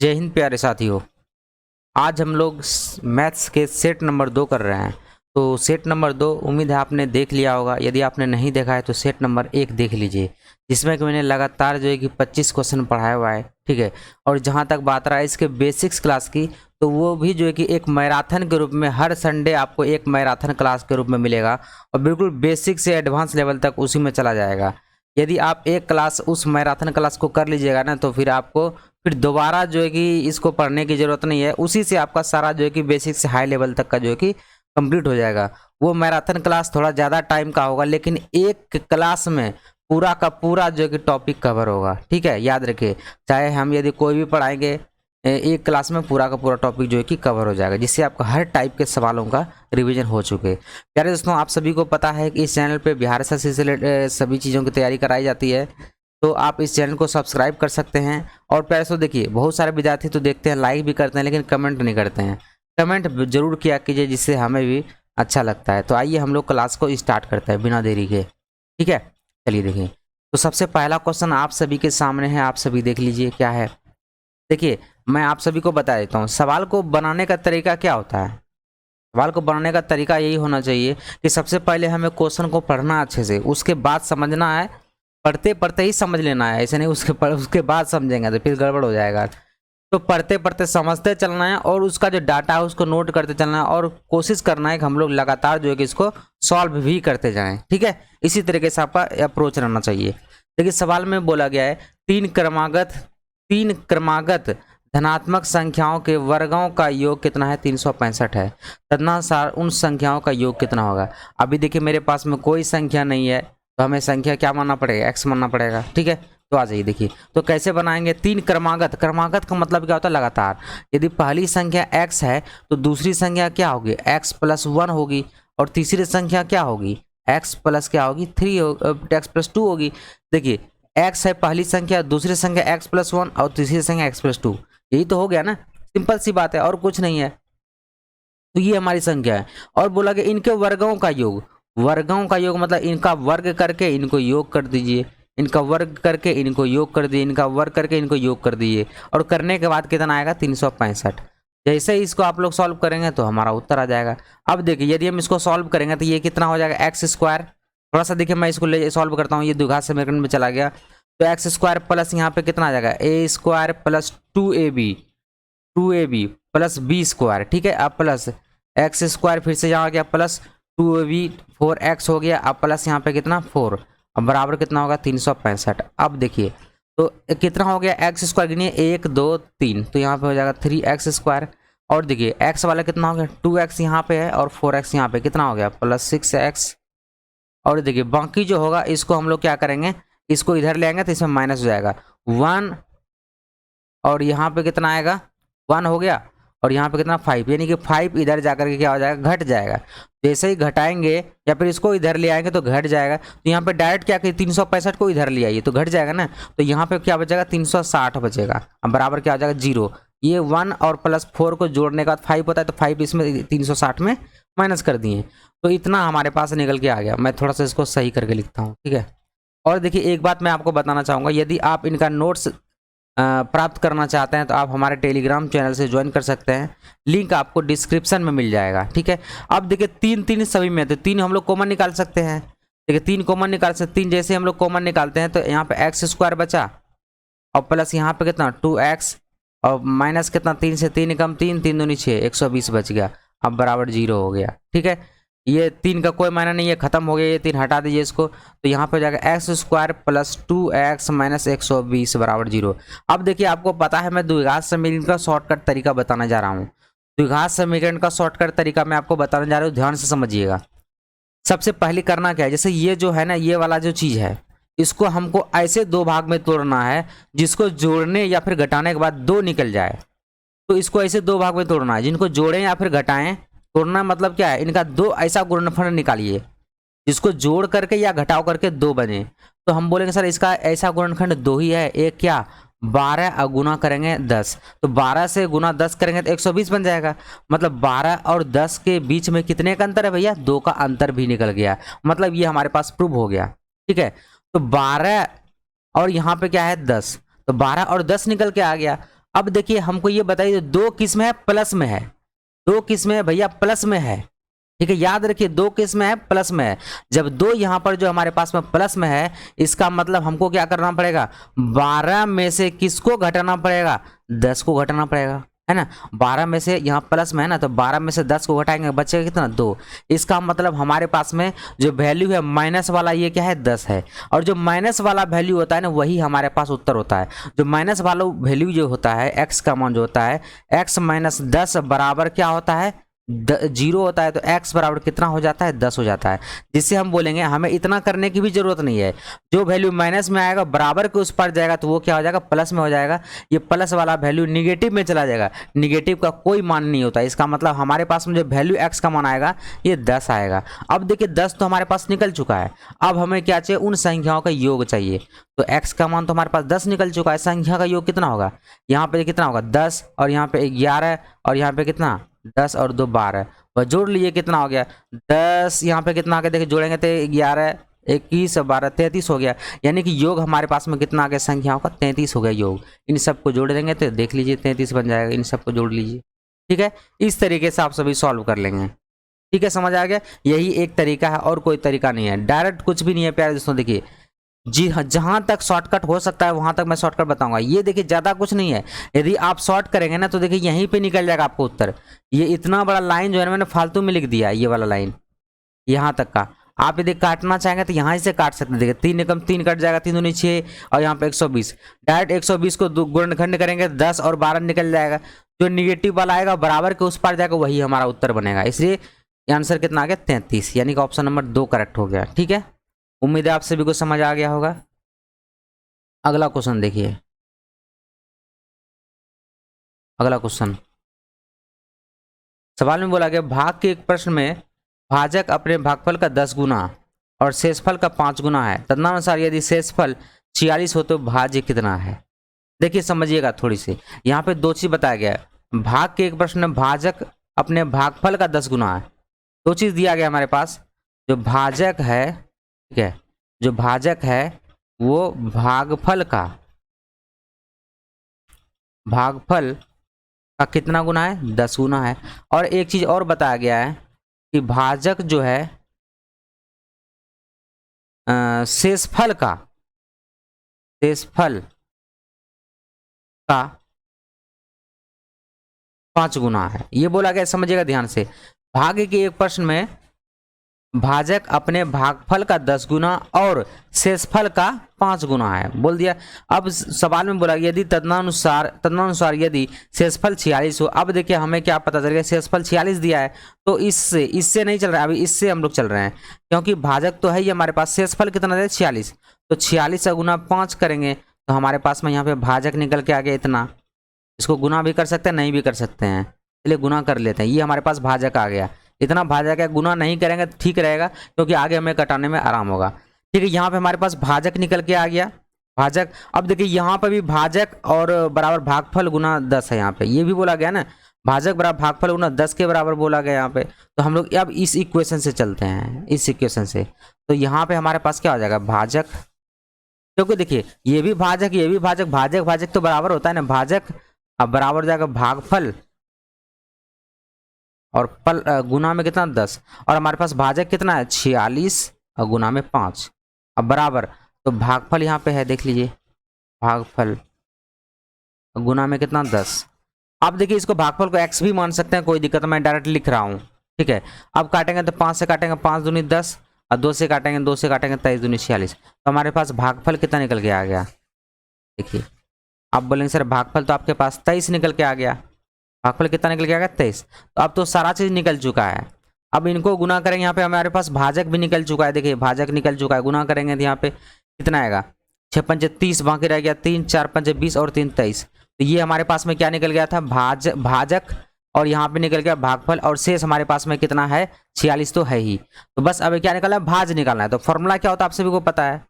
जय हिंद प्यारे साथियों। आज हम लोग मैथ्स के सेट नंबर 2 कर रहे हैं। तो सेट नंबर 2 उम्मीद है आपने देख लिया होगा। यदि आपने नहीं देखा है तो सेट नंबर 1 देख लीजिए, जिसमें कि मैंने लगातार जो है कि 25 क्वेश्चन पढ़ाया हुआ है। ठीक है। और जहां तक बात रहा है इसके बेसिक्स क्लास की, तो वो भी जो है कि एक मैराथन के रूप में हर संडे आपको एक मैराथन क्लास के रूप में मिलेगा और बिल्कुल बेसिक से एडवांस लेवल तक उसी में चला जाएगा। यदि आप एक क्लास उस मैराथन क्लास को कर लीजिएगा ना, तो फिर आपको फिर दोबारा जो है कि इसको पढ़ने की ज़रूरत नहीं है। उसी से आपका सारा जो है कि बेसिक से हाई लेवल तक का जो है कि कंप्लीट हो जाएगा। वो मैराथन क्लास थोड़ा ज़्यादा टाइम का होगा, लेकिन एक क्लास में पूरा का पूरा जो है कि टॉपिक कवर होगा। ठीक है, याद रखिए। चाहे हम यदि कोई भी पढ़ाएंगे, एक क्लास में पूरा का पूरा टॉपिक जो है कि कवर हो जाएगा, जिससे आपका हर टाइप के सवालों का रिवीजन हो चुके। प्यारे दोस्तों, आप सभी को पता है कि इस चैनल पे बिहार से रिलेटेड सभी चीज़ों की तैयारी कराई जाती है, तो आप इस चैनल को सब्सक्राइब कर सकते हैं। और प्यारे दोस्तों देखिए, बहुत सारे विद्यार्थी तो देखते हैं, लाइक भी करते हैं, लेकिन कमेंट नहीं करते हैं। कमेंट जरूर किया कीजिए, जिससे हमें भी अच्छा लगता है। तो आइए हम लोग क्लास को स्टार्ट करते हैं बिना देरी के। ठीक है, चलिए देखिए। तो सबसे पहला क्वेश्चन आप सभी के सामने है, आप सभी देख लीजिए क्या है। देखिए, मैं आप सभी को बता देता हूँ सवाल को बनाने का तरीका क्या होता है। सवाल को बनाने का तरीका यही होना चाहिए कि सबसे पहले हमें क्वेश्चन को पढ़ना अच्छे से, उसके बाद समझना है। पढ़ते पढ़ते ही समझ लेना है, ऐसे नहीं उसके बाद समझेंगे तो फिर गड़बड़ हो जाएगा। तो पढ़ते पढ़ते समझते चलना है और उसका जो डाटा है उसको नोट करते चलना है और कोशिश करना है कि हम लोग लगातार जो है कि इसको सॉल्व भी करते जाएं। ठीक है, इसी तरीके से आपका अप्रोच रहना चाहिए। देखिए, सवाल में बोला गया है तीन क्रमागत धनात्मक संख्याओं के वर्गों का योग कितना है। 365 है। तदनुसार उन संख्याओं का योग कितना होगा। अभी देखिए, मेरे पास में कोई संख्या नहीं है, तो हमें संख्या क्या मानना पड़ेगा, एक्स मानना पड़ेगा। ठीक है, तो आ जाइए देखिए। तो कैसे बनाएंगे। तीन क्रमागत का मतलब क्या होता है, लगातार। यदि पहली संख्या x है तो दूसरी संख्या क्या होगी, x+1 होगी। और तीसरी संख्या क्या होगी, x प्लस क्या होगी 3, x+2 होगी। देखिए, x है पहली संख्या, दूसरी संख्या x+1 और तीसरी संख्या x+2। यही तो हो गया ना, सिंपल सी बात है और कुछ नहीं है। तो ये हमारी संख्या है। और बोला कि इनके वर्गों का योग, वर्गों का योग मतलब इनका वर्ग करके इनको योग कर दीजिए, इनका वर्ग करके इनको योग कर दिए, इनका वर्ग करके इनको योग कर दिए। और करने के बाद कितना आएगा, 365। जैसे ही इसको आप लोग सॉल्व करेंगे तो हमारा उत्तर आ जाएगा। अब देखिए, यदि हम इसको सॉल्व करेंगे तो ये कितना हो जाएगा, x²। थोड़ा सा देखिए, मैं इसको ले सॉल्व करता हूँ, ये द्विघात समीकरण में चला गया। तो x² प्लस यहाँ पे कितना आ जाएगा, a² plus 2ab plus b²। ठीक है, अब प्लस x², फिर से यहाँ आ गया प्लस 2ab 4x हो गया। अब प्लस यहाँ पे कितना 4, अब बराबर कितना होगा 365। अब देखिए, तो कितना हो गया, x² गिनिए 1 2 3, तो यहाँ पे हो जाएगा 3x²। और देखिए x वाला कितना हो गया, 2x यहाँ पे है और 4x यहाँ पे, कितना हो गया प्लस 6x। और देखिए बाकी जो होगा इसको हम लोग क्या करेंगे, इसको इधर ले आएंगे तो इसमें माइनस हो जाएगा 1। और यहाँ पे कितना आएगा, 1 हो गया। और यहाँ पे कितना 5, यानी कि 5 इधर जाकर के क्या हो जाएगा, घट जाएगा। जैसे ही घटाएंगे या फिर इसको इधर ले आएंगे तो घट जाएगा। तो यहाँ पे डायरेक्ट क्या करिए, 365 को इधर ले आइए तो घट जाएगा ना। तो यहाँ पे क्या बचेगा, 360 बचेगा। अब बराबर क्या हो जाएगा 0। ये 1 और प्लस 4 को जोड़ने का बाद 5 होता है, तो 5 इसमें 360 में माइनस कर दिए। तो इतना हमारे पास निकल के आ गया। मैं थोड़ा सा इसको सही करके लिखता हूँ। ठीक है। और देखिए, एक बात मैं आपको बताना चाहूँगा, यदि आप इनका नोट्स प्राप्त करना चाहते हैं तो आप हमारे टेलीग्राम चैनल से ज्वाइन कर सकते हैं। लिंक आपको डिस्क्रिप्शन में मिल जाएगा। ठीक है। अब देखिए, 3 सभी में, तो 3 हम लोग कॉमन निकाल सकते हैं। देखिए 3 कॉमन निकाल सकते, 3 जैसे हम लोग कॉमन निकालते हैं तो यहाँ पे x² बचा और प्लस यहाँ पे कितना 2x और माइनस कितना 3 से 3 कम 3, 3 दूनी 6, 120 बच गया। अब बराबर 0 हो गया। ठीक है, ये 3 का कोई मायना नहीं है, खत्म हो गया। ये 3 हटा दीजिए इसको, तो यहाँ पे हो जाएगा x² प्लस 2x माइनस 120 बराबर 0। अब देखिए, आपको पता है मैं द्विघात समीकरण का शॉर्टकट तरीका बताने जा रहा हूँ। द्विघात समीकरण का शॉर्टकट तरीका मैं आपको बताने जा रहा हूँ, ध्यान से समझिएगा। सबसे पहले करना क्या है, जैसे ये जो है ना, ये वाला जो चीज़ है, इसको हमको ऐसे 2 भाग में तोड़ना है जिसको जोड़ने या फिर घटाने के बाद 2 निकल जाए। तो इसको ऐसे 2 भाग में तोड़ना है, जिनको जोड़ें या फिर घटाएं। तोड़ना मतलब क्या है, इनका 2 ऐसा गुणनफल निकालिए जिसको जोड़ करके या घटाव करके 2 बने। तो हम बोलेंगे सर इसका ऐसा गुणनखंड 2 ही है। एक क्या, 12 गुना करेंगे 10, तो 12 से गुना 10 करेंगे तो 120 बन जाएगा। मतलब 12 और 10 के बीच में कितने का अंतर है भैया, 2 का अंतर भी निकल गया। मतलब ये हमारे पास प्रूव हो गया। ठीक है, तो 12 और यहाँ पे क्या है 10, तो 12 और 10 निकल के आ गया। अब देखिए हमको ये बताइए, दो किस में है? प्लस में है। दो किस में है भैया? प्लस में है। ठीक है, याद रखिए, दो किस में है? प्लस में है। जब दो यहाँ पर जो हमारे पास में प्लस में है, इसका मतलब हमको क्या करना पड़ेगा? 12 में से किसको घटाना पड़ेगा? 10 को घटाना पड़ेगा, है ना। 12 में से यहाँ प्लस में है ना, तो 12 में से 10 को घटाएंगे, बचेगा कितना? 2। इसका मतलब हमारे पास में जो वैल्यू है माइनस वाला, ये क्या है? 10 है। और जो माइनस वाला वैल्यू होता है ना, वही हमारे पास उत्तर होता है। जो माइनस वाला वैल्यू जो होता है, एक्स का मान जो होता है, एक्स माइनस 10 बराबर क्या होता है? 0 होता है। तो x बराबर कितना हो जाता है? 10 हो जाता है। जिससे हम बोलेंगे हमें इतना करने की भी जरूरत नहीं है, जो वैल्यू माइनस में आएगा बराबर के उस पर जाएगा तो वो क्या हो जाएगा? प्लस में हो जाएगा। ये प्लस वाला वैल्यू निगेटिव में चला जाएगा। निगेटिव का कोई मान नहीं होता। इसका मतलब हमारे पास में जो वैल्यू x का मान आएगा, ये 10 आएगा। अब देखिए 10 तो हमारे पास निकल चुका है। अब हमें क्या चाहिए? उन संख्याओं का योग चाहिए। तो x का मान तो हमारे पास 10 निकल चुका है। संख्या का योग कितना होगा? यहाँ पे कितना होगा? 10, और यहाँ पे 11, और यहाँ पे कितना? 10 और 2 12, वह जोड़ लीजिए, कितना हो गया? 10, यहाँ पे कितना आ गया? देखिए जोड़ेंगे तो 11 21 और 12 33 हो गया। यानी कि योग हमारे पास में कितना आ गया? संख्याओं का 33 हो गया योग। इन सबको जोड़ देंगे तो देख लीजिए 33 बन जाएगा। इन सबको जोड़ लीजिए। ठीक है, इस तरीके से आप सभी सॉल्व कर लेंगे। ठीक है, समझ आ गया? यही एक तरीका है, और कोई तरीका नहीं है। डायरेक्ट कुछ भी नहीं है प्यारे दोस्तों। देखिए जी हाँ, जहां तक शॉर्टकट हो सकता है वहां तक मैं शॉर्टकट बताऊंगा। ये देखिए ज्यादा कुछ नहीं है। यदि आप शॉर्ट करेंगे ना, तो देखिए यहीं पे निकल जाएगा आपको उत्तर। ये इतना बड़ा लाइन जो है ना, मैंने फालतू में लिख दिया है, ये वाला लाइन यहाँ तक का। आप यदि काटना चाहेंगे तो यहाँ से काट सकते हैं। देखिए 3 एकम 3 कट जाएगा, 3 दूनी 6, और यहाँ पे 120। डायरेक्ट 120 को गुणनखंड करेंगे 10 और 12 निकल जाएगा। जो निगेटिव वाला आएगा बराबर के उस पार जाएगा, वही हमारा उत्तर बनेगा। इसलिए आंसर कितना आ गया? 33, यानी कि ऑप्शन नंबर 2 करेक्ट हो गया। ठीक है, उम्मीद है आप सभी को समझ आ गया होगा। अगला क्वेश्चन देखिए। अगला क्वेश्चन सवाल में बोला गया, भाग के एक प्रश्न में भाजक अपने भागफल का 10 गुना और शेषफल का 5 गुना है। तदनुसार यदि शेषफल 46 हो तो भाज्य कितना है? देखिए समझिएगा थोड़ी सी, यहाँ पे दो चीज बताया गया है। भाग के एक प्रश्न में भाजक अपने भागफल का 10 गुना है। दो चीज दिया गया हमारे पास। जो भाजक है, ठीक है, जो भाजक है वो भागफल का कितना गुना है? 10 गुना है। और एक चीज और बताया गया है कि भाजक जो है शेषफल का 5 गुना है। ये बोला गया, समझिएगा ध्यान से। भाग्य के एक प्रश्न में भाजक अपने भागफल का 10 गुना और शेषफल का 5 गुना है, बोल दिया। अब सवाल में बोला यदि तदनुसार यदि शेषफल 46 हो। अब देखिए हमें क्या पता चल गया, शेषफल 46 दिया है, तो इससे नहीं चल रहा है, अभी इससे हम लोग चल रहे हैं, क्योंकि भाजक तो है ही हमारे पास। शेषफल कितना है? 46। तो 46 का गुना 5 करेंगे तो हमारे पास में यहाँ पे भाजक निकल के आ गया इतना। इसको गुना भी कर सकते हैं, नहीं भी कर सकते हैं, चलिए गुना कर लेते हैं। ये हमारे पास भाजक आ गया, इतना भाजक है। गुना नहीं करेंगे तो ठीक रहेगा, क्योंकि आगे हमें कटाने में आराम होगा। ठीक है, यहाँ पे हमारे पास भाजक निकल के आ गया, भाजक। अब देखिए यहाँ पे भी भाजक और बराबर भागफल गुना 10 है। यहाँ पे ये भी बोला गया ना, भाजक बराबर भागफल गुना 10 के बराबर बोला गया यहाँ पे। तो हम लोग अब इस इक्वेशन से चलते हैं, इस इक्वेशन से। तो यहाँ पे हमारे पास क्या हो जाएगा? भाजक, क्योंकि देखिए ये भी भाजक, ये भी भाजक, भाजक भाजक तो बराबर होता है ना। भाजक अब बराबर हो जाएगा भागफल और पल गुना में कितना? 10। और हमारे पास भाजक कितना है? 46 और गुना में 5, अब बराबर। तो भागफल यहाँ पे है, देख लीजिए, भागफल गुना में कितना? 10। अब देखिए इसको भागफल को x भी मान सकते हैं, कोई दिक्कत, मैं डायरेक्ट लिख रहा हूँ। ठीक है, अब काटेंगे तो 5 से काटेंगे, 5 दूनी 10, और 2 से काटेंगे, 2 से काटेंगे 23 दूनी 46। तो हमारे पास भागफल कितना निकल के आ गया? देखिए आप बोलेंगे सर भागफल तो आपके पास 23 निकल के आ गया। भागफल कितना निकल के आ गया? 23। तो अब तो सारा चीज निकल चुका है। अब इनको गुना करेंगे, यहाँ पे हमारे पास भाजक भी निकल चुका है। देखिए भाजक निकल चुका है, गुना करेंगे तो यहाँ पे कितना आएगा? 6 पंचे 30, बाकी रह गया 3, 4 पंचे 20 और 3 23। तो ये हमारे पास में क्या निकल गया था? भाजक, और यहाँ पे निकल गया भागफल, और शेष हमारे पास में कितना है? 46 तो है ही। तो बस अब क्या निकलना है? भाज निकालना है। तो फॉर्मूला क्या होता है आप सभी को पता है,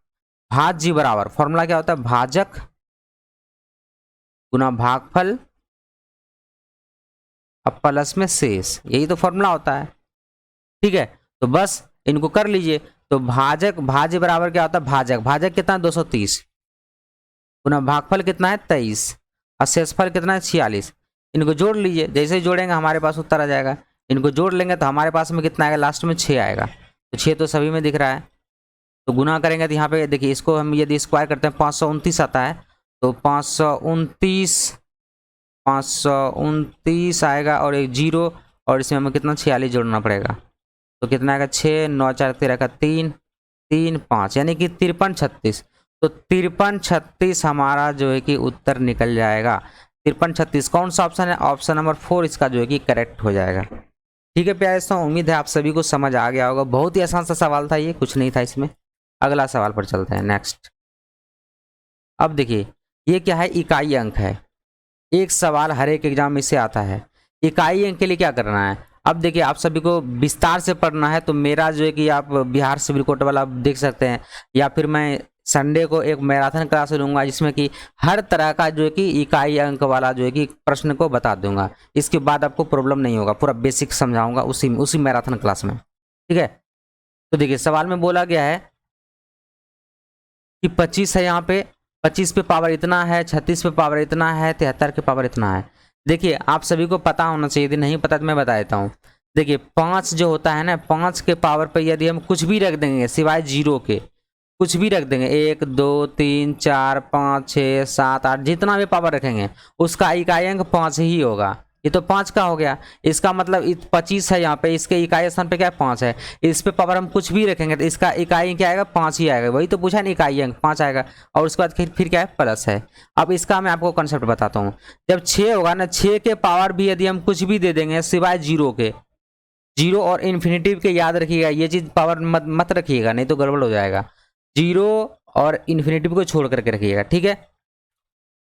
भाज्य बराबर, फॉर्मूला क्या होता है? भाजक गुना भागफल अब प्लस में शेष, यही तो फॉर्मूला होता है। ठीक है, तो बस इनको कर लीजिए। तो भाज्य बराबर क्या होता है? भाजक कितना है? 230 गुना भागफल कितना है? 23, और शेषफल कितना है 46। इनको जोड़ लीजिए, जैसे ही जोड़ेंगे हमारे पास उत्तर आ जाएगा। इनको जोड़ लेंगे तो हमारे पास में कितना आएगा, लास्ट में 6 आएगा। तो 6 तो सभी में दिख रहा है। तो गुना करेंगे तो यहाँ पे देखिए, इसको हम यदि स्क्वायर करते हैं 529 आता है, तो 529 आएगा और एक जीरो, और इसमें हमें कितना 46 जोड़ना पड़ेगा। तो कितना आएगा 6 9 4 13 का 3 3 5, यानी कि 53 36। तो 53 36 हमारा जो है कि उत्तर निकल जाएगा। 53 36 कौन सा ऑप्शन है, ऑप्शन नंबर 4 इसका जो है कि करेक्ट हो जाएगा। ठीक है प्यारे दोस्तों, उम्मीद है आप सभी को समझ आ गया होगा। बहुत ही आसान सा सवाल था ये, कुछ नहीं था इसमें। अगला सवाल पर चलते हैं, नेक्स्ट। अब देखिए ये क्या है, इकाई अंक है। एक सवाल हर एक एग्जाम में से आता है। इकाई अंक के लिए क्या करना है, अब देखिए आप सभी को विस्तार से पढ़ना है तो मेरा जो है कि आप बिहार सिविल कोड वाला देख सकते हैं, या फिर मैं संडे को एक मैराथन क्लास लूँगा जिसमें कि हर तरह का जो है कि इकाई अंक वाला जो है कि प्रश्न को बता दूंगा। इसके बाद आपको प्रॉब्लम नहीं होगा, पूरा बेसिक समझाऊंगा उसी मैराथन क्लास में। ठीक है, तो देखिए सवाल में बोला गया है कि 25 है, यहाँ पे 25 पे पावर इतना है, 36 पे पावर इतना है, 73 के पावर इतना है। देखिए आप सभी को पता होना चाहिए, यदि नहीं पता तो मैं बता देता हूँ। देखिए 5 जो होता है ना, 5 के पावर पे यदि हम कुछ भी रख देंगे सिवाय जीरो के, कुछ भी रख देंगे 1 2 3 4 5 6 7 8, जितना भी पावर रखेंगे उसका इकाई अंक 5 ही होगा। ये तो 5 का हो गया, इसका मतलब 25 है यहाँ पे, इसके इकाई स्थान पे क्या है 5 है। इस पे पावर हम कुछ भी रखेंगे तो इसका इकाई क्या आएगा 5 ही आएगा। वही तो पूछा ना, इकाई अंक 5 आएगा। और उसके बाद फिर क्या है, प्लस है। अब इसका मैं आपको कंसेप्ट बताता हूँ। जब 6 होगा ना, 6 के पावर भी यदि हम कुछ भी दे देंगे सिवाय जीरो के, जीरो और इन्फिनिटिव के, याद रखिएगा ये चीज पावर मत रखिएगा नहीं तो गड़बड़ हो जाएगा। जीरो और इन्फिनिटिव को छोड़ करके रखिएगा, ठीक है।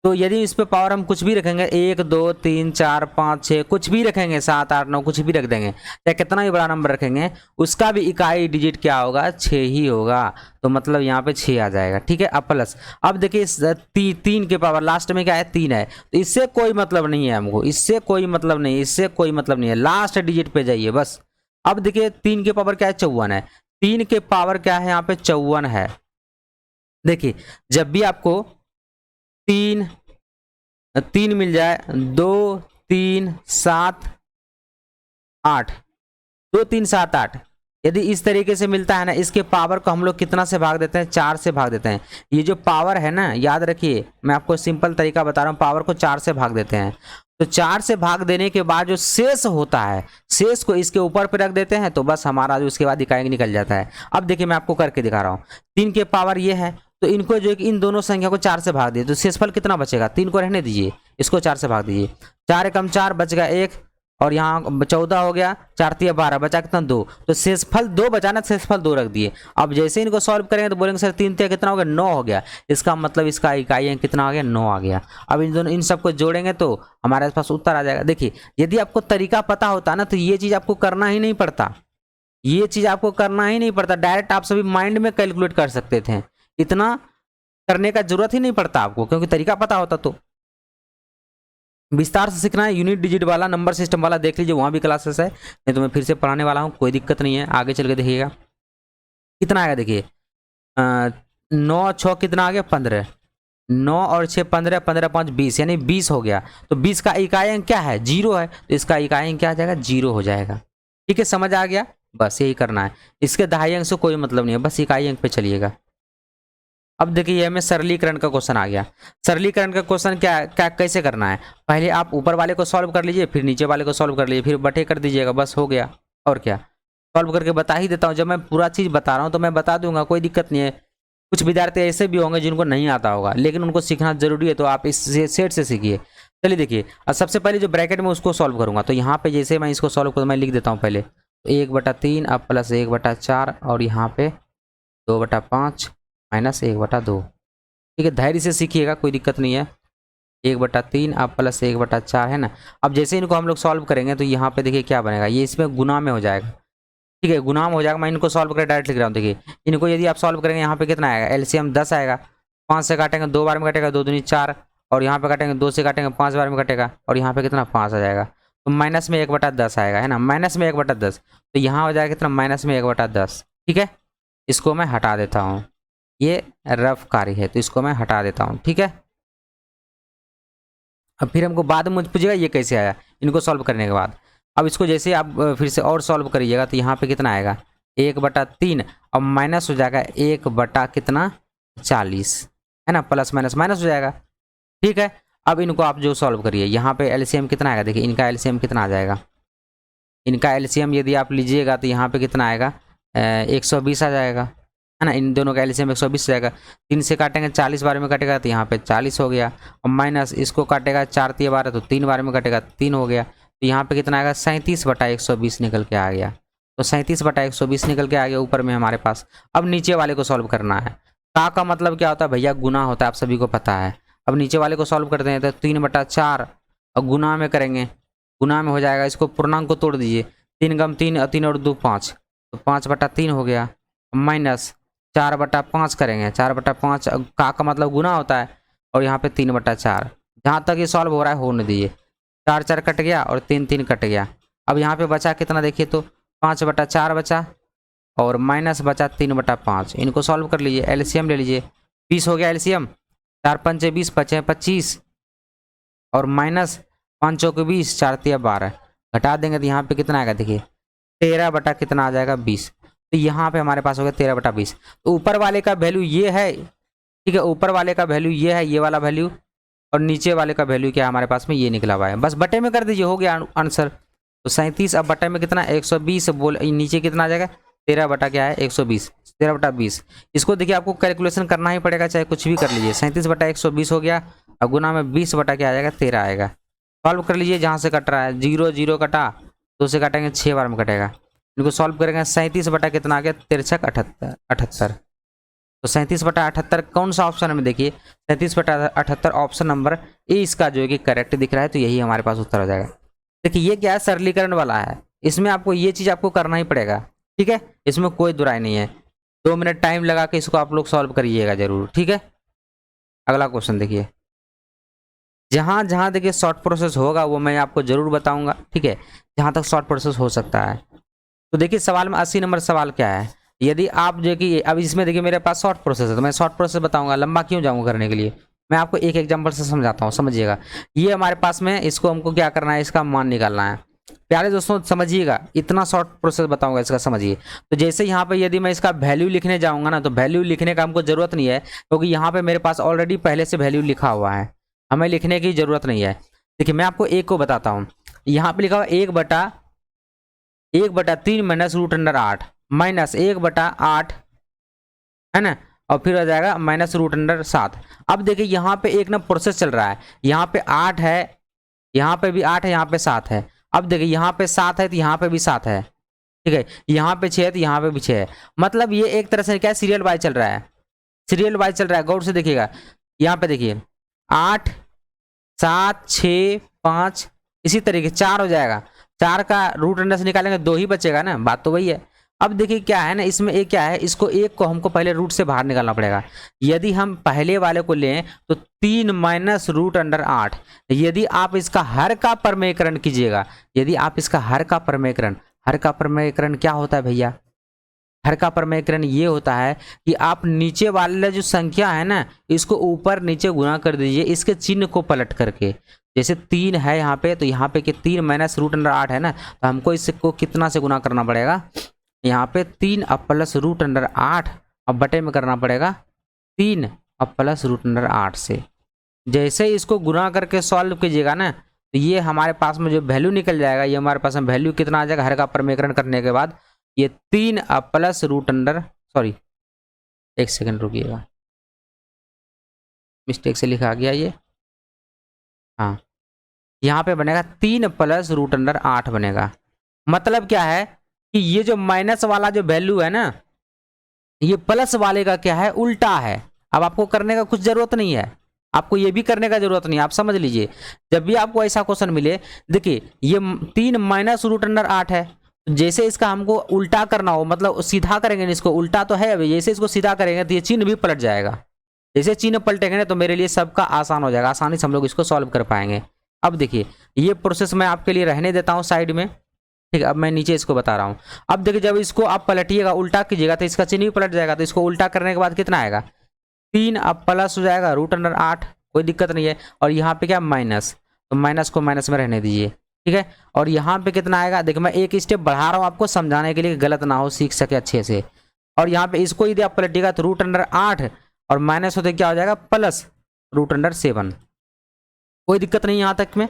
तो यदि इस पे पावर हम कुछ भी रखेंगे 1 2 3 4 5 6, कुछ भी रखेंगे 7 8 9, कुछ भी रख देंगे, या कितना भी बड़ा नंबर रखेंगे उसका भी इकाई डिजिट क्या होगा, 6 ही होगा। तो मतलब यहाँ पे 6 आ जाएगा, ठीक है। अब प्लस, अब देखिए 3 के पावर लास्ट में क्या है 3 है, तो इससे कोई मतलब नहीं है हमको, इससे कोई मतलब नहीं, इससे कोई मतलब नहीं है। लास्ट डिजिट पे जाइए बस। अब देखिए 3 के पावर क्या है 54 है, 3 के पावर क्या है यहाँ पे 54 है। देखिए जब भी आपको 3 मिल जाए, 2 3 7 8, 2 3 7 8, यदि इस तरीके से मिलता है ना, इसके पावर को हम लोग कितना से भाग देते हैं, 4 से भाग देते हैं। ये जो पावर है ना, याद रखिए मैं आपको सिंपल तरीका बता रहा हूँ, पावर को 4 से भाग देते हैं। तो 4 से भाग देने के बाद जो शेष होता है, शेष को इसके ऊपर पे रख देते हैं, तो बस हमारा जो उसके बाद इकाई निकल जाता है। अब देखिए मैं आपको करके दिखा रहा हूँ। 3 के पावर ये है, तो इनको जो इन दोनों संख्या को 4 से भाग दिए तो शेषफल कितना बचेगा, 3 को रहने दीजिए, इसको 4 से भाग दीजिए, 4 एकम 4 बच गया 1, और यहाँ 14 हो गया, 4 3 12, बचा कितना 2, तो शेषफल 2 बचा ना, शेषफल 2 रख दिए। अब जैसे इनको सॉल्व करेंगे तो बोलेंगे सर 3 3 कितना हो गया, 9 हो गया। इसका मतलब इसका इकाई अंक कितना आ गया, 9 आ गया। अब इन दोनों इन सबको जोड़ेंगे तो हमारे पास उत्तर आ जाएगा। देखिए यदि आपको तरीका पता होता ना तो ये चीज़ आपको करना ही नहीं पड़ता, ये चीज़ आपको करना ही नहीं पड़ता, डायरेक्ट आप सभी माइंड में कैलकुलेट कर सकते थे, इतना करने का जरूरत ही नहीं पड़ता आपको, क्योंकि तरीका पता होता। तो विस्तार से सीखना है, यूनिट डिजिट वाला, नंबर सिस्टम वाला देख लीजिए, वहाँ भी क्लासेस है, नहीं तो मैं फिर से पढ़ाने वाला हूँ, कोई दिक्कत नहीं है। आगे चल के देखिएगा कितना आएगा। देखिए 9 6 कितना आ गया 15, 9 और 6 15, 15 5 20, यानी 20 हो गया। तो 20 का इकाई अंक क्या है, 0 है, तो इसका इकाई अंक क्या आ जाएगा, 0 हो जाएगा। ठीक है, समझ आ गया, बस यही करना है। इसके दहाई अंक से कोई मतलब नहीं है, बस इकाई अंक पे चलिएगा। अब देखिए हमें सरलीकरण का क्वेश्चन आ गया। सरलीकरण का क्वेश्चन क्या कैसे करना है, पहले आप ऊपर वाले को सॉल्व कर लीजिए, फिर नीचे वाले को सॉल्व कर लीजिए, फिर बटे कर दीजिएगा, बस हो गया। और क्या, सॉल्व करके बता ही देता हूँ। जब मैं पूरा चीज़ बता रहा हूँ तो मैं बता दूंगा, कोई दिक्कत नहीं है। कुछ विद्यार्थी ऐसे भी होंगे जिनको नहीं आता होगा, लेकिन उनको सीखना जरूरी है, तो आप इस सेट से सीखिए। चलिए देखिए, और सबसे पहले जो ब्रैकेट में उसको सॉल्व करूँगा, तो यहाँ पे जैसे मैं इसको सॉल्व करूँ, मैं लिख देता हूँ पहले 1/3, अब प्लस 1/4, और यहाँ पे 2/5 माइनस 1/2। ठीक है, धैर्य से सीखिएगा, कोई दिक्कत नहीं है। 1/3 अब प्लस 1/4 है ना। अब जैसे इनको हम लोग सॉल्व करेंगे तो यहाँ पे देखिए क्या बनेगा, ये इसमें गुना में हो जाएगा। ठीक है, गुना में हो जाएगा। मैं इनको सॉल्व करके डायरेक्ट लिख रहा हूँ। देखिए इनको यदि आप सॉल्व करेंगे, यहाँ पे कितना आएगा, एलसीएम 10 आएगा। 5 से काटेंगे 2 बार में कटेगा, 2 दूनी 4, और यहाँ पे काटेंगे 2 से काटेंगे 5 बार में कटेगा, और यहाँ पे कितना 5 आ जाएगा। तो माइनस में 1/10 आएगा, है ना, माइनस में 1/10, तो यहाँ हो जाएगा कितना, माइनस में 1/10। ठीक है, इसको मैं हटा देता हूँ, ये रफ कार्य है तो इसको मैं हटा देता हूँ। ठीक है, अब फिर हमको बाद में मुझे पूछेगा ये कैसे आया इनको सॉल्व करने के बाद। अब इसको जैसे आप फिर से और सॉल्व करिएगा तो यहाँ पे कितना आएगा 1/3 और माइनस हो जाएगा 1 कितना 40 है ना, प्लस माइनस माइनस हो जाएगा। ठीक है, अब इनको आप जो सॉल्व करिए यहाँ पे एलसीएम कितना आएगा, देखिए इनका एलसीएम कितना आ जाएगा। इनका एलसीएम यदि आप लीजिएगा तो यहाँ पे कितना आएगा 120 आ जाएगा, है ना। इन दोनों का एलसीएम 120 जाएगा। 3 से काटेंगे 40 बार में कटेगा तो यहाँ पे 40 हो गया, और माइनस इसको काटेगा 4 3 12 तो 3 बार में कटेगा 3 हो गया। तो यहाँ पे कितना आएगा 37/120 निकल के आ गया। तो 37/120 निकल के आ गया ऊपर में हमारे पास। अब नीचे वाले को सॉल्व करना है। का मतलब क्या होता है भैया, गुना होता है, आप सभी को पता है। अब नीचे वाले को सॉल्व करते हैं तो 3/4 और गुना में करेंगे, गुना में हो जाएगा। इसको पूर्णांक को तोड़ दीजिए, 3 × 3 और 3 और 2 5, तो 5/3 हो गया, माइनस 4/5 करेंगे, 4/5 का मतलब गुना होता है, और यहाँ पे 3/4। जहाँ तक ये सॉल्व हो रहा है होने दीजिए। 4 4 कट गया और 3 3 कट गया। अब यहाँ पे बचा कितना देखिए तो 5/4 बचा, और माइनस बचा 3/5। इनको सॉल्व कर लीजिए, एलसीएम ले लीजिए, 20 हो गया एलसीएम। 4 5 20 बचे 25, और माइनस 5 चौक 20, 4 3 12 घटा देंगे तो यहाँ पे कितना आएगा देखिए 13 कितना आ जाएगा 20। तो यहाँ पे हमारे पास हो गया 13/20। तो ऊपर वाले का वैल्यू ये है, ठीक है, ऊपर वाले का वैल्यू ये है, ये वाला वैल्यू, और नीचे वाले का वैल्यू क्या है हमारे पास में ये निकला हुआ है। बस बटे में कर दीजिए, हो गया आंसर। तो 37 अब बटे में कितना 120 बोल, नीचे कितना आ जाएगा 13 क्या है 120, 13/20। इसको देखिए आपको कैलकुलेशन करना ही पड़ेगा, चाहे कुछ भी कर लीजिए। 37/120 हो गया, और गुना में 20 क्या आ जाएगा 13 आएगा। सॉल्व कर लीजिए, जहाँ से कट रहा है 0 0 कटा, 2 से काटेंगे 6 बार में कटेगा। इनको सॉल्व करेंगे 37 कितना आ गया 3 78। तो 37/78 कौन सा ऑप्शन में देखिए 37/78 ऑप्शन नंबर ए इसका जो है कि करेक्ट दिख रहा है। तो यही हमारे पास उत्तर हो जाएगा। देखिए ये क्या है, सरलीकरण वाला है, इसमें आपको ये चीज़ आपको करना ही पड़ेगा, ठीक है, इसमें कोई दुराई नहीं है। 2 मिनट टाइम लगा के इसको आप लोग सॉल्व करिएगा जरूर, ठीक है। अगला क्वेश्चन देखिए, जहाँ जहाँ देखिए शॉर्ट प्रोसेस होगा वो मैं आपको जरूर बताऊंगा, ठीक है, जहाँ तक शॉर्ट प्रोसेस हो सकता है। तो देखिए सवाल में 80 नंबर सवाल क्या है, यदि आप जो कि अब इसमें देखिए मेरे पास शॉर्ट प्रोसेस है तो मैं शॉर्ट प्रोसेस बताऊंगा, लंबा क्यों जाऊंगा करने के लिए। मैं आपको एक एग्जांपल से समझाता हूँ, समझिएगा। ये हमारे पास में इसको हमको क्या करना है, इसका मान निकालना है। प्यारे दोस्तों समझिएगा, इतना शॉर्ट प्रोसेस बताऊंगा इसका, समझिए। तो जैसे यहाँ पे यदि मैं इसका वैल्यू लिखने जाऊंगा ना, तो वैल्यू लिखने का हमको जरूरत नहीं है, क्योंकि यहाँ पे मेरे पास ऑलरेडी पहले से वैल्यू लिखा हुआ है, हमें लिखने की जरूरत नहीं है। देखिए मैं आपको एक को बताता हूँ, यहाँ पे लिखा हुआ 1/3 माइनस √8 माइनस 1/8 है ना, और फिर आ जाएगा माइनस √7। अब देखिए यहाँ पे एक ना प्रोसेस चल रहा है, यहाँ पे 8 है, यहाँ पे भी 8 है, यहाँ पे 7 है। अब देखिए यहाँ पे 7 है तो यहाँ पे भी 7 है, ठीक है, यहाँ पे 6 है तो यहाँ पे भी 6 है। मतलब ये एक तरह से क्या सीरियल वाइज चल रहा है, सीरियल वाइज चल रहा है। गौर से देखिएगा, यहाँ पे देखिए 8 7 6 5 इसी तरीके 4 हो जाएगा। 4 का रूट अंडर से निकालेंगे 2 ही बचेगा ना, बात तो वही है। अब देखिए क्या है ना, इसमें एक क्या है, इसको एक को हमको पहले रूट से बाहर निकालना पड़ेगा। यदि हम पहले वाले को लें तो 3 माइनस √8। यदि आप इसका हर का परमेयकरण कीजिएगा, यदि आप इसका हर का परमेयकरण क्या होता है भैया, हर का परमेयकरण ये होता है कि आप नीचे वाले जो संख्या है ना, इसको ऊपर नीचे गुना कर दीजिए इसके चिन्ह को पलट करके। जैसे 3 है यहाँ पे, तो यहाँ पे कि 3 माइनस √8 है ना, तो हमको इसको कितना से गुना करना पड़ेगा, यहाँ पे 3 अब प्लस √8 अब बटे में करना पड़ेगा 3 अब प्लस √8 से। जैसे इसको गुना करके सॉल्व कीजिएगा ना, तो ये हमारे पास में जो वैल्यू निकल जाएगा, ये हमारे पास में वैल्यू कितना आ जाएगा हर का परमेयकरण करने के बाद, ये 3 अब प्लस सॉरी एक सेकंड रुकिएगा, मिस्टेक से लिखा गया ये, हाँ यहाँ पे बनेगा 3 प्लस √8 बनेगा। मतलब क्या है कि ये जो माइनस वाला जो वैल्यू है ना, ये प्लस वाले का क्या है उल्टा है। अब आपको करने का कुछ जरूरत नहीं है, आपको ये भी करने का जरूरत नहीं है, आप समझ लीजिए। जब भी आपको ऐसा क्वेश्चन मिले, देखिए ये 3 माइनस √8 है, जैसे इसका हमको उल्टा करना हो, मतलब सीधा करेंगे इसको, उल्टा तो है अभी, जैसे इसको सीधा करेंगे तो ये चिन्ह भी पलट जाएगा। जैसे चिन्ह पलटेंगे ना तो मेरे लिए सबका आसान हो जाएगा, आसानी से हम लोग इसको सॉल्व कर पाएंगे। अब देखिए ये प्रोसेस मैं आपके लिए रहने देता हूँ साइड में, ठीक है। अब मैं नीचे इसको बता रहा हूँ। अब देखिए जब इसको आप पलटिएगा, उल्टा कीजिएगा, तो इसका चिन्ह भी पलट जाएगा। तो इसको उल्टा करने के बाद कितना आएगा 3 अब प्लस हो जाएगा √8, कोई दिक्कत नहीं है, और यहाँ पे क्या माइनस। तो माइनस को माइनस में रहने दीजिए, ठीक है। और यहाँ पे कितना आएगा, देखिए मैं एक स्टेप बढ़ा रहा हूँ आपको समझाने के लिए, गलत ना हो, सीख सके अच्छे से। और यहाँ पे इसको यदि आप पलटिएगा तो √8 और माइनस होते क्या हो जाएगा प्लस √7। कोई दिक्कत नहीं यहाँ तक में।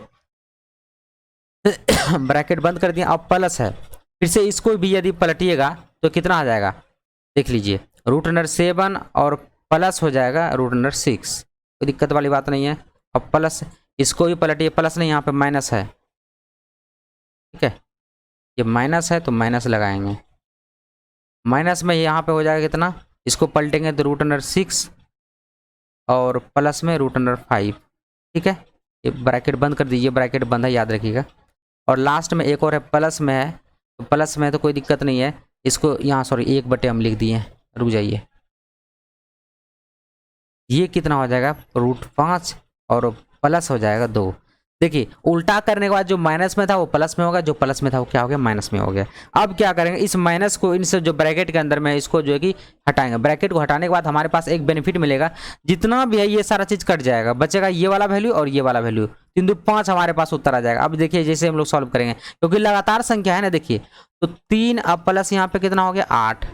ब्रैकेट बंद कर दिया, अब प्लस है, फिर से इसको भी यदि पलटिएगा तो कितना आ जाएगा, देख लीजिए √7 और प्लस हो जाएगा √6। कोई दिक्कत वाली बात नहीं है। अब प्लस इसको भी पलटिए, प्लस नहीं यहाँ पे माइनस है, ठीक है। ये माइनस है तो माइनस लगाएंगे, माइनस में यहाँ पे हो जाएगा कितना, इसको पलटेंगे तो √6 और प्लस में √5, ठीक है। ये ब्रैकेट बंद कर दीजिए, ब्रैकेट बंद है याद रखिएगा। और लास्ट में एक और है प्लस में है, तो प्लस में है तो कोई दिक्कत नहीं है, इसको यहाँ सॉरी 1/, हम लिख दिए, रुक जाइए। ये कितना हो जाएगा √5 और प्लस हो जाएगा 2। देखिए उल्टा करने के बाद जो माइनस में था वो प्लस में होगा, जो प्लस में था वो क्या हो गया माइनस में हो गया। अब क्या करेंगे, इस माइनस को इनसे जो ब्रैकेट के अंदर में इसको जो है कि हटाएंगे। ब्रैकेट को हटाने के बाद हमारे पास एक बेनिफिट मिलेगा, जितना भी है ये सारा चीज कट जाएगा, बचेगा ये वाला वैल्यू और ये वाला वैल्यू, 3 2 5 हमारे पास उत्तर आ जाएगा। अब देखिए जैसे हम लोग सॉल्व करेंगे, क्योंकि लगातार संख्या है ना, देखिए तो 3 अब प्लस यहाँ पे कितना हो गया 8,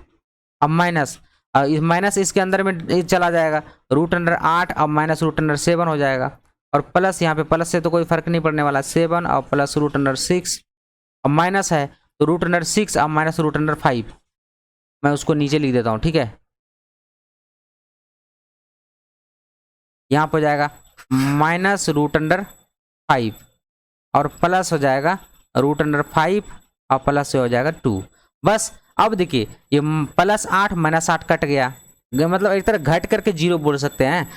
अब माइनस माइनस इसके अंदर में चला जाएगा √8, अब माइनस √7 हो जाएगा। और प्लस यहाँ पे प्लस से तो कोई फर्क नहीं पड़ने वाला, 7 और प्लस √6, अब माइनस है तो √6 अब माइनस √5, मैं उसको नीचे लिख देता हूँ, ठीक है। यहाँ पर हो जाएगा माइनस √5 और प्लस हो जाएगा √5 और प्लस से हो जाएगा 2। बस अब देखिए ये +8 -8 कट गया, मतलब एक तरह घट करके 0 बोल सकते हैं।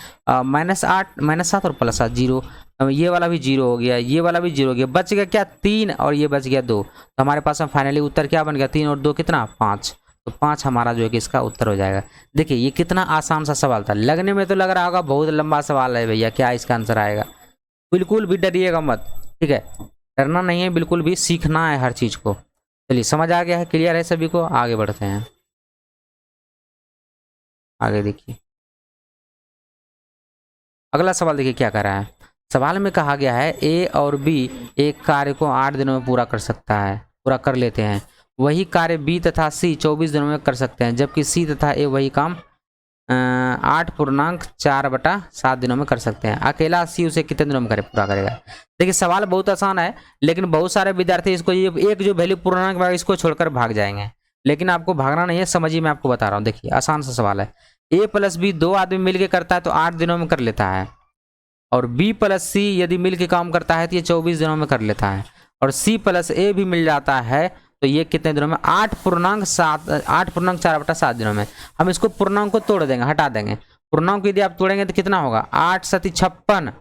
-7 और +7 0, ये वाला भी 0 हो गया, ये वाला भी 0 हो गया, बच गया क्या 3 और ये बच गया 2। तो हमारे पास में फाइनली उत्तर क्या बन गया, 3 और 2 कितना 5। तो 5 हमारा जो है कि इसका उत्तर हो जाएगा। देखिए ये कितना आसान सा सवाल था, लगने में तो लग रहा होगा बहुत लंबा सवाल है भैया, क्या इसका आंसर आएगा। बिल्कुल भी डरिएगा मत, ठीक है, डरना नहीं है, बिल्कुल भी सीखना है हर चीज़ को। चलिए समझ आ गया है, क्लियर है सभी को, आगे बढ़ते हैं। आगे देखिए अगला सवाल, देखिए क्या कह रहा है। सवाल में कहा गया है ए और बी एक कार्य को 8 दिनों में पूरा कर सकता है, पूरा कर लेते हैं। वही कार्य बी तथा सी 24 दिनों में कर सकते हैं, जबकि सी तथा ए वही काम 8.4/7 दिनों में कर सकते हैं। अकेला सी उसे कितने दिनों में पूरा करेगा। देखिए सवाल बहुत आसान है, लेकिन बहुत सारे विद्यार्थी इसको ये एक जो वैल्यू पूर्णांक इसको छोड़कर भाग जाएंगे, लेकिन आपको भागना नहीं है, समझिए मैं आपको बता रहा हूँ। देखिए आसान सा सवाल है, ए प्लस बी 2 आदमी मिलकर करता है तो 8 दिनों में कर लेता है, और बी प्लस सी यदि मिलकर काम करता है तो ये 24 दिनों में कर लेता है, और सी प्लस ए भी मिल जाता है तो ये कितने दिनों में 8.4/7 दिनों में। हम इसको पूर्णांक को तोड़ देंगे, हटा देंगे। पूर्णांक यदि आप तोड़ेंगे तो कितना होगा 8 7 56,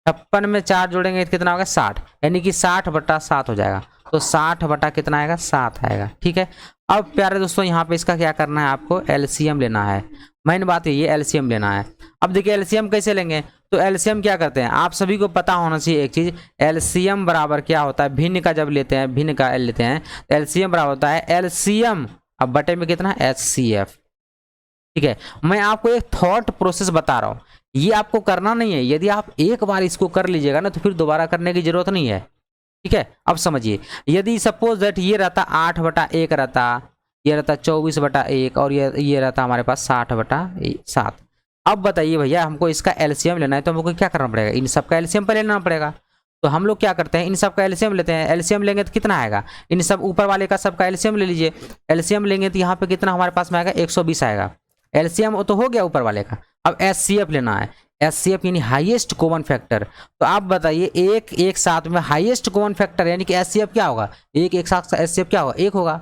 56 में 4 जोड़ेंगे तो कितना होगा 60, यानी कि 60/7 हो जाएगा। तो 60 बटा कितना आएगा 7 आएगा, ठीक है। अब प्यारे दोस्तों यहाँ पे इसका क्या करना है, आपको एलसीएम लेना है। मेन बात ये एलसीएम लेना है। अब देखिए एलसीएम कैसे लेंगे, तो एलसीएम क्या करते हैं आप सभी को पता होना चाहिए एक चीज, एलसीएम बराबर क्या होता है, भिन्न का जब लेते हैं, भिन्न का एल लेते हैं तो एलसीएम बराबर होता है एलसीएम अब बटे में कितना एचसीएफ, ठीक है। मैं आपको एक थॉट प्रोसेस बता रहा हूँ, ये आपको करना नहीं है। यदि आप एक बार इसको कर लीजिएगा ना तो फिर दोबारा करने की जरूरत नहीं है, ठीक है। अब समझिए, यदि सपोज दैट ये रहता 8/1 रहता, ये रहता 24/1 और ये रहता हमारे पास 60/7। अब बताइए भैया हमको इसका एलसीएम लेना है तो हमको क्या करना पड़ेगा, इन सब का एलसीएम पर लेना पड़ेगा। तो हम लोग क्या करते हैं, इन सब का एलसीएम लेते हैं। एलसीएम लेंगे तो कितना आएगा, इन सब ऊपर वाले का सबका एलसीएम ले लीजिए। एलसीएम लेंगे तो यहाँ पे कितना हमारे पास में आएगा 120 आएगा। एलसीएम तो हो गया ऊपर वाले का। अब एचसीएफ लेना है, एचसीएफ यानी हाईएस्ट कॉमन फैक्टर। तो आप बताइए एक साथ में हाईएस्ट कॉमन फैक्टर यानी कि एचसीएफ क्या होगा, एक साथ एचसीएफ क्या होगा 1 होगा।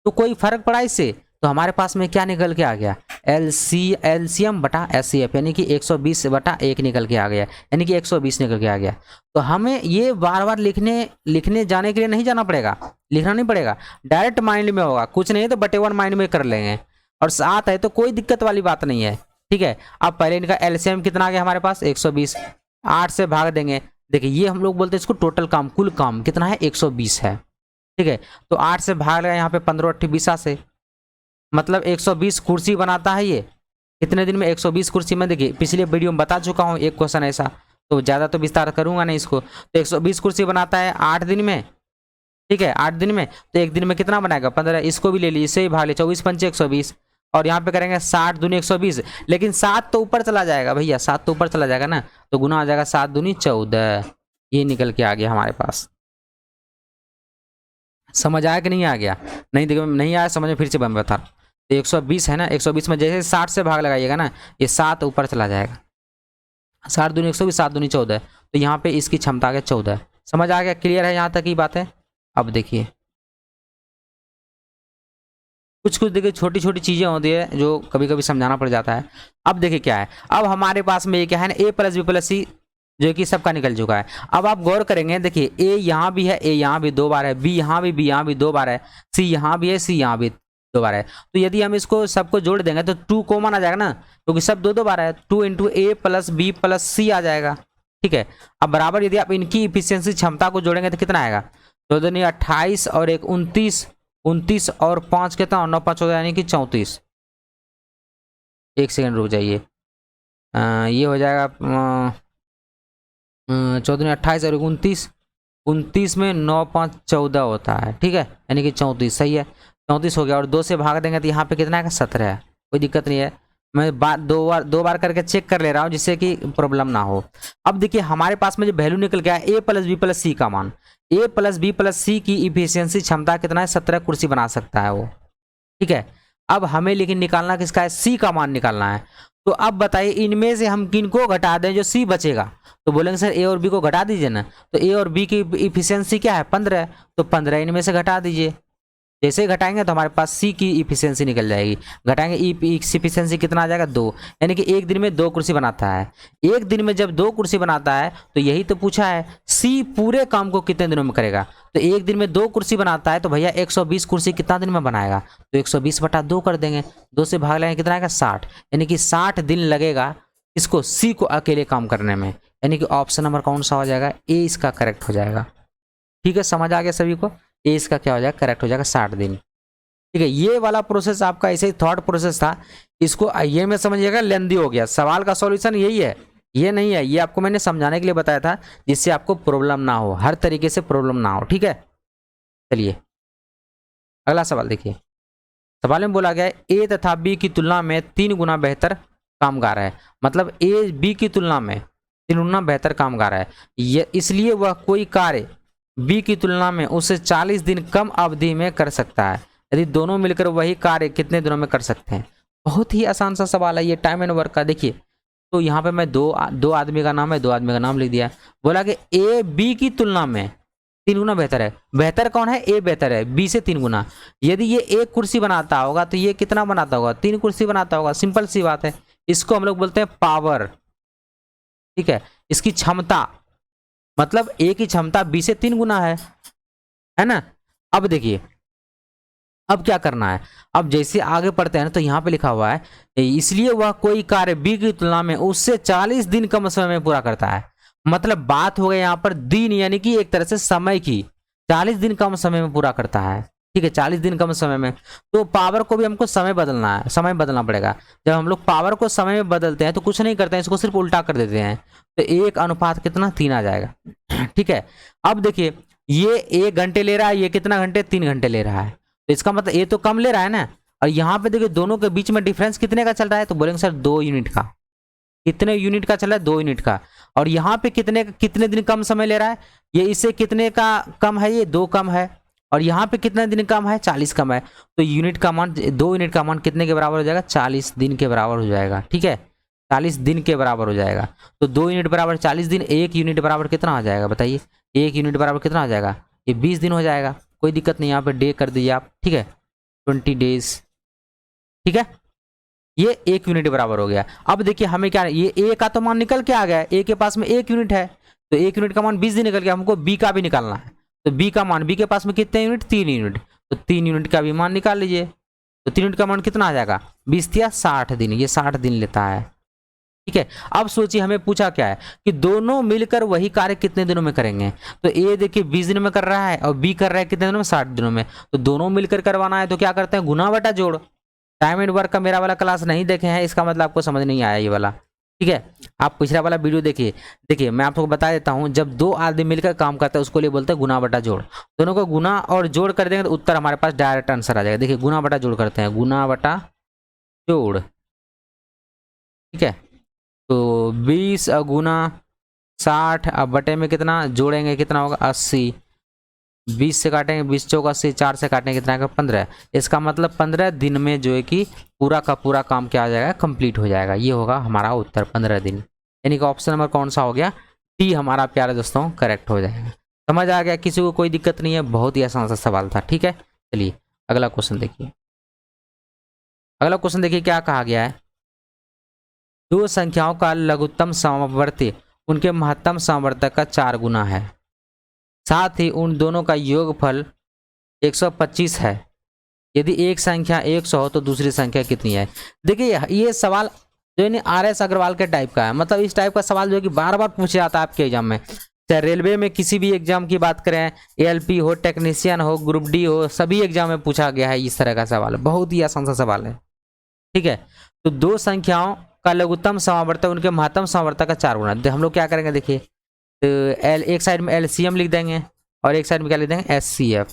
तो कोई फर्क पड़ा इससे, तो हमारे पास में क्या निकल के आ गया एलसीएम बटा एचसीएफ यानी कि 120/1 निकल के आ गया, यानी कि 120 निकल के आ गया। तो हमें ये बार बार लिखने जाने के लिए नहीं जाना पड़ेगा, लिखना नहीं पड़ेगा, डायरेक्ट माइंड में होगा। कुछ नहीं है तो बटे 1 माइंड में कर लेंगे, और 7 है तो कोई दिक्कत वाली बात नहीं है, ठीक है। अब पहले इनका एलसीएम कितना आ गया हमारे पास 120, 8 से भाग देंगे। देखिए ये हम लोग बोलते हैं इसको टोटल काम, कुल काम कितना है 120 है, ठीक है। तो 8 से भाग लगा यहाँ पे 15 8 20 से, मतलब 120 कुर्सी बनाता है ये कितने दिन में 120 कुर्सी में। देखिए पिछले वीडियो में बता चुका हूँ एक क्वेश्चन ऐसा, तो ज़्यादा तो विस्तार करूंगा नहीं इसको। तो 120 कुर्सी बनाता है 8 दिन में, ठीक है 8 दिन में। तो एक दिन में कितना बनाएगा 15, इसको भी ले लीजिए, इससे ही भाग ले 24 पंचे 120, और यहाँ पे करेंगे 60 दूनी 120, लेकिन 7 तो ऊपर चला जाएगा भैया, 7 तो ऊपर चला जाएगा ना, तो गुना आ जाएगा 7 दूनी 14, ये निकल के आ गया हमारे पास। समझ आया कि नहीं आ गया? नहीं देखो नहीं आया समझ में, फिर से मैं बता रहा हूँ। तो 120 है ना, 120 में जैसे 60 से भाग लगाइएगा ना, ये 7 ऊपर चला जाएगा, 60 दूनी 120, 7 दूनी 14, तो यहाँ पे इसकी क्षमता के 14। समझ आ गया? क्लियर है यहाँ तक की बात है? अब देखिए कुछ कुछ देखिए छोटी छोटी चीज़ें होती है जो कभी कभी समझाना पड़ जाता है। अब देखिए क्या है, अब हमारे पास में ये क्या है ना, a प्लस बी प्लस सी जो कि सबका निकल चुका है। अब आप गौर करेंगे, देखिए a यहाँ भी है, a यहाँ भी 2 बार है, b यहाँ भी, b यहाँ भी 2 बार है, c यहाँ भी है, c यहाँ भी 2 बार है। तो यदि हम इसको सबको जोड़ देंगे तो 2 कॉमन आ जाएगा ना, क्योंकि सब 2 2 बार है, 2 into a plus b plus c आ जाएगा, ठीक है। अब बराबर यदि आप इनकी इफिशियंसी क्षमता को जोड़ेंगे तो कितना आएगा, 14 28 और 1 29, 29 और 5 कितना, 9 5 14 यानी कि 34। एक सेकंड रुक जाइए, ये हो जाएगा 14 28 और 29, 29 में 9 5 14 होता है, ठीक है, यानी कि 34 सही है, 34 हो गया। और 2 से भाग देंगे तो यहाँ पे कितना है 17 है, कोई दिक्कत नहीं है। मैं दो बार करके चेक कर ले रहा हूँ जिससे कि प्रॉब्लम ना हो। अब देखिए हमारे पास में जो वैल्यू निकल गया है a प्लस बी प्लस सी का मान, a प्लस बी प्लस सी की इफिशियंसी क्षमता कितना है, 17 कुर्सी बना सकता है वो, ठीक है। अब हमें लेकिन निकालना किसका है, सी का मान निकालना है। तो अब बताइए इनमें से हम किनको घटा दें जो सी बचेगा, तो बोलेंगे सर ए और बी को घटा दीजिए ना, तो ए और बी की इफिशियंसी क्या है 15, तो 15 इनमें से घटा दीजिए। जैसे ही घटाएंगे तो हमारे पास सी की इफिशियंसी निकल जाएगी, घटाएंगे ई इफिशियंसी कितना आ जाएगा 2, यानी कि एक दिन में 2 कुर्सी बनाता है। एक दिन में जब 2 कुर्सी बनाता है तो यही तो पूछा है, सी पूरे काम को कितने दिनों में करेगा, तो एक दिन में 2 कुर्सी बनाता है तो भैया 120 कुर्सी कितना दिन में बनाएगा, तो 120 बटा 2 कर देंगे, 2 से भाग लेंगे कितना आएगा 60, यानी कि 60 दिन लगेगा इसको सी को अकेले काम करने में, यानी कि ऑप्शन नंबर कौन सा हो जाएगा, ए इसका करेक्ट हो जाएगा। ठीक है, समझ आ गया सभी को, ए इसका क्या हो जाएगा, करेक्ट हो जाएगा 60 दिन। ठीक है, ये वाला प्रोसेस आपका ऐसे ही थॉट प्रोसेस था, इसको ये में समझिएगा, लेंदी हो गया। सवाल का सॉल्यूशन यही है, ये नहीं है, ये आपको मैंने समझाने के लिए बताया था जिससे आपको प्रॉब्लम ना हो, हर तरीके से प्रॉब्लम ना हो। ठीक है, चलिए अगला सवाल देखिए। सवाल में बोला गया है ए तथा बी की तुलना में 3 गुना बेहतर कामगार है, मतलब ए बी की तुलना में 3 गुना बेहतर कामगार है, ये इसलिए वह कोई कार्य बी की तुलना में उसे 40 दिन कम अवधि में कर सकता है। यदि दोनों मिलकर वही कार्य कितने दिनों में कर सकते हैं। बहुत ही आसान सा सवाल है ये, टाइम एंड वर्क का। देखिए तो यहाँ पे मैं दो आदमी का नाम है, 2 आदमी का नाम लिख दिया, बोला कि ए बी की तुलना में 3 गुना बेहतर है। बेहतर कौन है, ए बेहतर है बी से 3 गुना। यदि ये 1 कुर्सी बनाता होगा तो ये कितना बनाता होगा, 3 कुर्सी बनाता होगा। सिंपल सी बात है, इसको हम लोग बोलते हैं पावर। ठीक है, इसकी क्षमता, मतलब ए की क्षमता बी से 3 गुना है ना। अब देखिए अब क्या करना है, अब जैसे आगे पढ़ते हैं ना तो यहाँ पे लिखा हुआ है इसलिए वह कोई कार्य बी की तुलना में उससे 40 दिन कम समय में पूरा करता है। मतलब बात हो गई यहाँ पर दिन, यानी कि एक तरह से समय की, 40 दिन कम समय में पूरा करता है। ठीक है, 40 दिन कम समय में, तो पावर को भी हमको समय बदलना है, समय बदलना पड़ेगा। जब हम लोग पावर को समय में बदलते हैं तो कुछ नहीं करते हैं, इसको सिर्फ उल्टा कर देते हैं, तो 1 अनुपात कितना 3 आ जाएगा। ठीक है, अब देखिए ये 1 घंटे ले रहा है, ये कितना घंटे 3 घंटे ले रहा है, तो इसका मतलब ये तो कम ले रहा है ना। और यहाँ पे देखिए दोनों के बीच में डिफरेंस कितने का चल रहा है, तो बोलेंगे सर 2 यूनिट का। कितने यूनिट का चल रहा है, 2 यूनिट का। और यहाँ पे कितने दिन कम समय ले रहा है, ये इससे कितने का कम है, ये 2 कम है। और यहाँ पे कितने दिन कम है, 40 कम है। तो यूनिट का मान, 2 यूनिट का मान कितने के बराबर हो जाएगा, 40 दिन के बराबर हो जाएगा। ठीक है, 40 दिन के बराबर हो जाएगा। तो 2 यूनिट बराबर 40 दिन, 1 यूनिट बराबर कितना आ जाएगा बताइए, 1 यूनिट बराबर कितना आ जाएगा, ये 20 दिन हो जाएगा। कोई दिक्कत नहीं, यहाँ पे डे कर दीजिए आप। ठीक है, 20 डेज। ठीक है, ये 1 यूनिट बराबर हो गया। अब देखिए हमें क्या, ये ए का तो मान निकल के आ गया, ए के पास में 1 यूनिट है, तो 1 यूनिट का मान 20 दिन निकल गया। हमको बी का भी निकालना है, तो बी का मान, बी के पास में कितने यूनिट, 3 यूनिट, तो 3 यूनिट का भी मान निकाल लीजिए। तो 3 यूनिट का मान कितना आ जाएगा, 20 या 60 दिन, ये 60 दिन लेता है। ठीक है, अब सोचिए हमें पूछा क्या है कि दोनों मिलकर वही कार्य कितने दिनों में करेंगे। तो ए देखिए 20 दिन में कर रहा है और बी कर रहा है कितने दिनों में, 60 दिनों में। तो दोनों मिलकर करवाना है तो क्या करते हैं, गुना बटा जोड़। टाइम एंड वर्क का मेरा वाला क्लास नहीं देखे हैं, इसका मतलब आपको समझ नहीं आया ये वाला। ठीक है, आप पिछला वाला वीडियो देखिए। देखिए मैं आपको बता देता हूँ, जब दो आदमी मिलकर काम करते हैं उसको लिए बोलते हैं गुना बटा जोड़। दोनों को गुना और जोड़ कर देंगे तो उत्तर हमारे पास डायरेक्ट आंसर आ जाएगा। देखिए गुना बटा जोड़ करते हैं, गुना बटा जोड़, ठीक है। तो 20 गुना 60, अब बटे में कितना जोड़ेंगे, कितना होगा 80, 20 से काटेंगे 20 चौक 80, 4 से काटेंगे कितना आएगा 15। इसका मतलब 15 दिन में जो है कि पूरा का पूरा काम क्या आ जाएगा, कंप्लीट हो जाएगा। ये होगा हमारा उत्तर 15 दिन, यानी कि ऑप्शन नंबर कौन सा हो गया, टी हमारा प्यारे दोस्तों करेक्ट हो जाएगा। समझ आ गया, किसी को कोई दिक्कत नहीं है, बहुत ही आसान सा सवाल था। ठीक है, चलिए अगला क्वेश्चन देखिए। अगला क्वेश्चन देखिए क्या कहा गया है, दो संख्याओं का लघुत्तम समवर्ती उनके महत्तम समवर्तक का 4 गुना है, साथ ही उन दोनों का योगफल 125 है। यदि एक संख्या 100 हो तो दूसरी संख्या कितनी है। देखिए ये सवाल जो है RS अग्रवाल के टाइप का है, मतलब इस टाइप का सवाल जो है कि बार बार पूछा जाता है आपके एग्जाम में, चाहे रेलवे में किसी भी एग्जाम की बात करें, ALP हो, टेक्नीशियन हो, ग्रुप डी हो, सभी एग्जाम में पूछा गया है इस तरह का सवाल। बहुत ही आसान सा सवाल है। ठीक है, तो दो संख्याओं का लघुत्तम समावर्तक उनके महत्तम समावर्तक का 4 गुना। हम लोग क्या करेंगे देखिए, तो एक साइड में LCM लिख देंगे और एक साइड में क्या लिख देंगे SCF।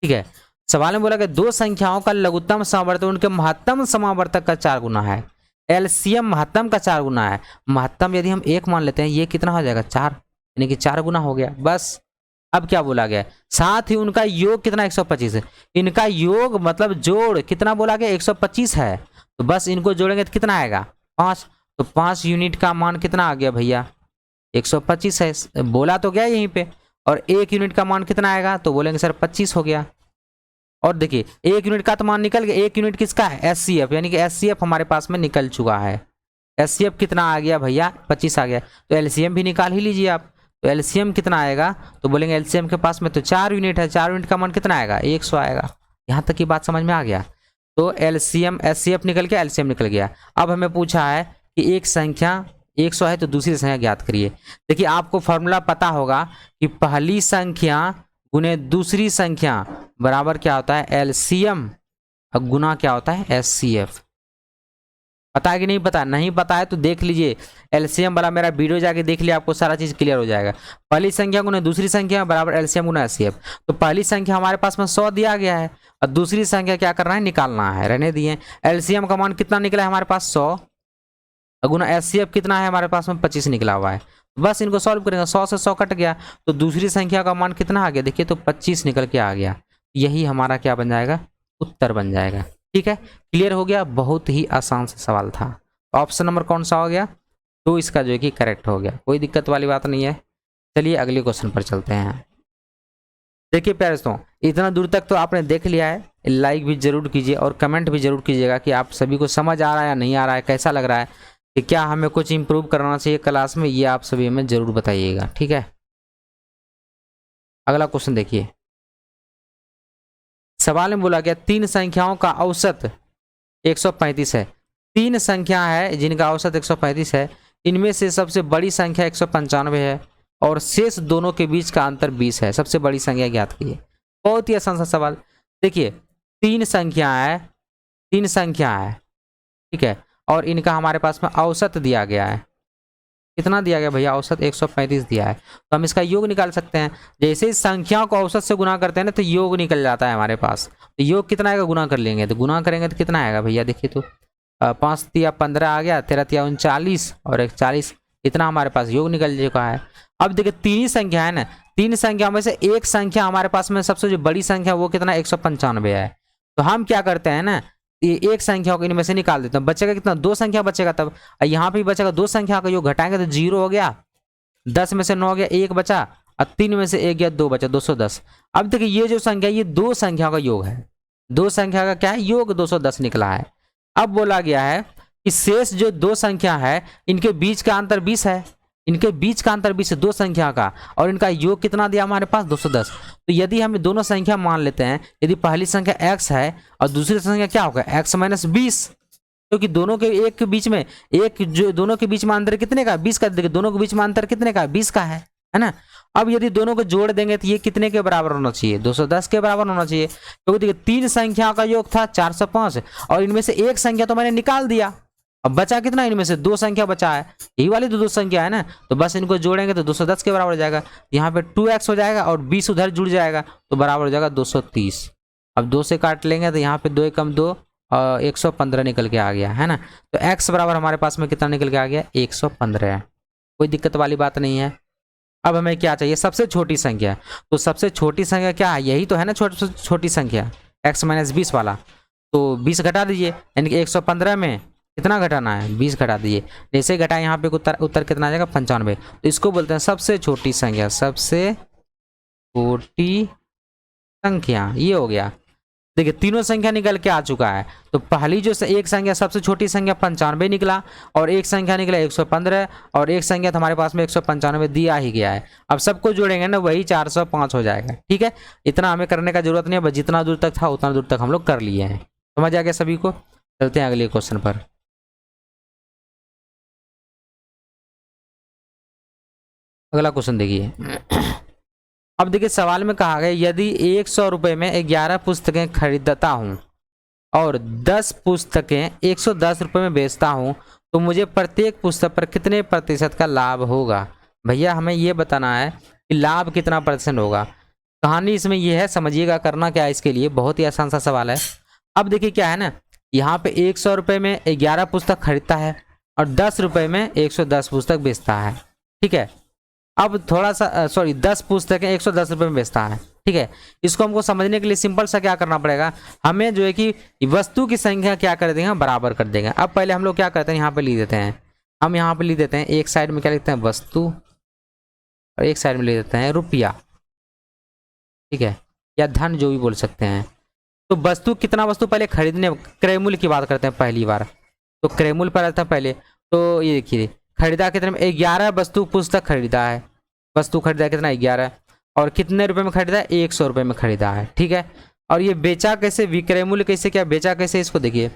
ठीक है, सवाल में बोला कि दो संख्याओं का लघुत्तम समावर्तक उनके महत्तम समावर्तक का 4 गुना है। LCM महत्तम का 4 गुना है, महत्तम यदि हम 1 मान लेते हैं, ये कितना हो जाएगा 4, यानी कि 4 गुना हो गया बस। अब क्या बोला गया, साथ ही उनका योग कितना 125 है। इनका योग मतलब जोड़ कितना बोला गया 125 है, तो बस इनको जोड़ेंगे तो कितना आएगा 5। तो 5 यूनिट का मान कितना आ गया भैया 125 है, बोला तो गया यहीं पे। और 1 यूनिट का मान कितना आएगा, तो बोलेंगे सर 25 हो गया। और देखिए 1 यूनिट का तो मान निकल गया, 1 यूनिट किसका है SCF, यानी कि SCF हमारे पास में निकल चुका है। SCF कितना आ गया भैया 25 आ गया, तो LCM भी निकाल ही लीजिए आप। तो LCM कितना आएगा, तो बोलेंगे LCM के पास में तो 4 यूनिट है, 4 यूनिट का मान कितना आएगा 100 आएगा। यहाँ तक की बात समझ में आ गया। तो LCM SCF निकल गया, LCM निकल गया। अब हमें पूछा है कि एक संख्या 100 है तो दूसरी संख्या ज्ञात करिए। देखिए आपको फॉर्मूला पता होगा कि पहली संख्या गुने दूसरी संख्या बराबर क्या होता है LCM और गुना क्या होता है SCF। पता है कि नहीं पता, नहीं पता है तो देख लीजिए, LCM वाला मेरा वीडियो जाके देख लिया, आपको सारा चीज क्लियर हो जाएगा। पहली संख्या गुना दूसरी संख्या बराबर LCM गुना SCF। तो पहली संख्या हमारे पास में 100 दिया गया है और दूसरी संख्या क्या करना है निकालना है, रहने दिए। LCM का मान कितना निकला है हमारे पास 100, गुना SCF कितना है हमारे पास में 25 निकला हुआ है। बस इनको सॉल्व करेंगे, 100 से 100 कट गया तो दूसरी संख्या का मान कितना आ गया देखिए, तो 25 निकल के आ गया। यही हमारा क्या बन जाएगा, उत्तर बन जाएगा। ठीक है, क्लियर हो गया, बहुत ही आसान सा सवाल था। ऑप्शन नंबर कौन सा हो गया, तो इसका जो है कि करेक्ट हो गया, कोई दिक्कत वाली बात नहीं है। चलिए अगले क्वेश्चन पर चलते हैं। देखिए प्यारे दोस्तों, इतना दूर तक तो आपने देख लिया है, लाइक भी जरूर कीजिए और कमेंट भी जरूर कीजिएगा कि आप सभी को समझ आ रहा है या नहीं आ रहा है, कैसा लग रहा है, कि क्या हमें कुछ इंप्रूव करना चाहिए क्लास में, ये आप सभी हमें जरूर बताइएगा। ठीक है, अगला क्वेश्चन देखिए। सवाल में बोला गया 3 संख्याओं का औसत 135 है। 3 संख्या है जिनका औसत 135 है, इनमें से सबसे बड़ी संख्या 195 है और शेष दोनों के बीच का अंतर 20 है। सबसे बड़ी संख्या ज्ञात कीजिए। बहुत ही आसान सा सवाल। देखिए 3 संख्या है, 3 संख्या है, ठीक है, और इनका हमारे पास में औसत दिया गया है। कितना दिया गया भैया, औसत 135 दिया है, तो हम इसका योग निकाल सकते हैं। जैसे ही संख्याओं को औसत से गुना करते हैं ना तो योग निकल जाता है हमारे पास। तो योग कितना आएगा, गुना कर लेंगे तो गुना करेंगे तो कितना आएगा भैया, देखिए तो 5 तिया 15 आ गया, 13 तिया 39 और 140, इतना हमारे पास योग निकल चुका है। अब देखिए 3 ही संख्या है ना, 3 संख्या में से एक संख्या हमारे पास में सबसे जो बड़ी संख्या वो कितना 195 है। तो हम क्या करते हैं ना, ये एक संख्या को इनमें से निकाल देते हैं, बचेगा कितना 2 संख्या बचेगा, तब यहाँ पे बचेगा 2 संख्या का योग, घटाएंगे तो 0 हो गया, 10 में से 9 गया, 1 बचा और 3 में से 1 गया 2 बचा, 210। अब देखिए ये जो संख्या ये 2 संख्या का योग है, 2 संख्या का क्या है योग, 210 निकला है। अब बोला गया है कि शेष जो 2 संख्या है इनके बीच का अंतर 20 है, इनके बीच का अंतर 20 है 2 संख्या का, और इनका योग कितना दिया हमारे पास 210। तो यदि हम दोनों संख्या मान लेते हैं, यदि पहली संख्या x है और दूसरी संख्या क्या होगा x - 20, क्योंकि दोनों के एक के बीच में एक जो दोनों के बीच में अंतर कितने का 20 का, देखिए दोनों के बीच में अंतर कितने का 20 का है ना। अब यदि दोनों को जोड़ देंगे तो ये कितने के बराबर होना चाहिए, 210 के बराबर होना चाहिए, क्योंकि देखिए 3 संख्या का योग था 405 और इनमें से एक संख्या तो मैंने निकाल दिया अब बचा कितना, इनमें से 2 संख्या बचा है, यही वाली दो संख्या है ना, तो बस इनको जोड़ेंगे तो 210 के बराबर हो जाएगा। यहाँ पे 2x हो जाएगा और 20 उधर जुड़ जाएगा तो बराबर हो जाएगा 230। अब 2 से काट लेंगे तो यहाँ पे 2 एकम 2 और 115 निकल के आ गया है ना। तो x बराबर हमारे पास में कितना निकल के आ गया, 115 है। कोई दिक्कत वाली बात नहीं है। अब हमें क्या चाहिए, सबसे छोटी संख्या। तो सबसे छोटी संख्या क्या है, यही तो है ना छोटी संख्या, x माइनस 20 वाला। तो 20 घटा दीजिए, यानी कि 115 में कितना घटाना है, 20 घटा दीजिए। जैसे ही घटाए यहाँ पे उत्तर कितना आ जाएगा, 95। तो इसको बोलते हैं सबसे छोटी संख्या, सबसे छोटी संख्या। ये हो गया। देखिए तीनों संख्या निकल के आ चुका है। तो पहली जो एक संख्या सबसे छोटी संख्या 95 निकला, और एक संख्या निकला 115, और एक संख्या तो हमारे पास में 195 दिया ही गया है। अब सबको जोड़ेंगे ना, वही 405 हो जाएगा। ठीक है, इतना हमें करने का जरूरत नहीं है, बस जितना दूर तक था उतना दूर तक हम लोग कर लिए हैं। समझ आ गया सभी को। चलते हैं अगले क्वेश्चन पर। अगला क्वेश्चन देखिए। अब देखिए सवाल में कहा गया, यदि 100 रुपये में 11 पुस्तकें खरीदता हूँ और 10 पुस्तकें 110 रुपये में बेचता हूँ, तो मुझे प्रत्येक पुस्तक पर कितने प्रतिशत का लाभ होगा। भैया हमें ये बताना है कि लाभ कितना % होगा। कहानी इसमें ये है, समझिएगा करना क्या है इसके लिए, बहुत ही आसान सा सवाल है। अब देखिए क्या है ना, यहाँ पे 100 रुपये में 11 पुस्तक खरीदता है और 10 रुपये में 110 पुस्तक बेचता है। ठीक है, अब थोड़ा सा 10 पुस्तकें 110 रुपये में बेचता है। ठीक है, इसको हमको समझने के लिए सिंपल सा क्या करना पड़ेगा, हमें जो है कि वस्तु की संख्या क्या कर देंगे, बराबर कर देंगे। अब पहले हम लोग क्या करते हैं, यहाँ पे लिख देते हैं, हम यहाँ पे लिख देते हैं, एक साइड में क्या लिखते हैं, वस्तु, और एक साइड में लिख देते हैं रुपया। ठीक है, या धन, जो भी बोल सकते हैं। तो वस्तु कितना, वस्तु पहले खरीदने, क्रय मूल्य की बात करते हैं पहली बार। तो क्रय मूल्य पर आता है पहले। तो ये देखिए खरीदा कितने में, 11 वस्तु पुस्तक खरीदा है। वस्तु खरीदा कितना, 11, और कितने रुपए में खरीदा है, 100 रुपये में खरीदा है। ठीक है, और ये बेचा कैसे, विक्रय मूल्य कैसे, क्या बेचा कैसे, इसको देखिए।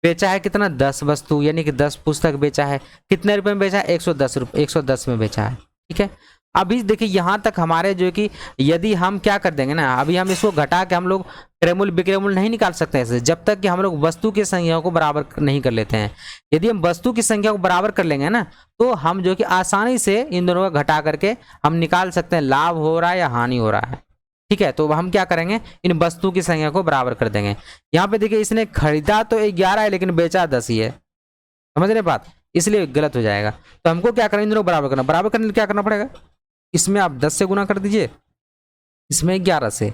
बेचा है कितना, 10 वस्तु, यानी कि 10 पुस्तक बेचा है। कितने रुपए में बेचा है, 110 रुपये, 110 में बेचा है। ठीक है, अभी देखिए यहाँ तक हमारे जो कि यदि हम क्या कर देंगे ना, अभी हम इसको घटा के हम लोग क्रय मूल्य विक्रय मूल्य नहीं निकाल सकते ऐसे, जब तक कि हम लोग वस्तु की संख्या को बराबर नहीं कर लेते हैं। यदि हम वस्तु की संख्या को बराबर कर लेंगे ना, तो हम जो कि आसानी से इन दोनों को घटा करके हम निकाल सकते हैं लाभ हो रहा है या हानि हो रहा है। ठीक है, तो हम क्या करेंगे, इन वस्तु की संख्या को बराबर कर देंगे। यहाँ पे देखिए इसने खरीदा तो 11 है लेकिन बेचा 10 ही है। समझ रहे बात, इसलिए गलत हो जाएगा। तो हमको क्या करना, इन दोनों बराबर करना। बराबर करने के लिए क्या करना पड़ेगा, इसमें आप 10 से गुना कर दीजिए, इसमें 11 से।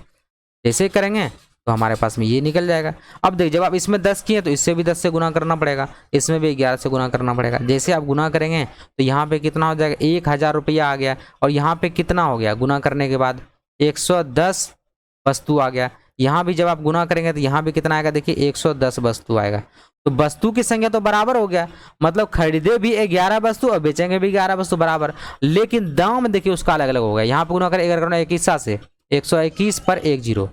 जैसे करेंगे तो हमारे पास में ये निकल जाएगा। अब देखिए जब आप इसमें 10 किए तो इससे भी 10 से गुना करना पड़ेगा, इसमें भी 11 से गुना करना पड़ेगा। जैसे आप गुना करेंगे तो यहाँ पे कितना हो जाएगा, 1000 रुपया आ गया, और यहाँ पे कितना हो गया गुना करने के बाद, 110 वस्तु आ गया। यहाँ भी जब आप गुना करेंगे तो यहाँ भी कितना आएगा, देखिए 110 वस्तु आएगा। तो वस्तु की संख्या तो बराबर हो गया, मतलब खरीदे भी 11 वस्तु और बेचेंगे भी 11 वस्तु बराबर, लेकिन दाम देखिए उसका अलग अलग हो गया। यहाँ पे गुना करें 21 से, 121 पर 10,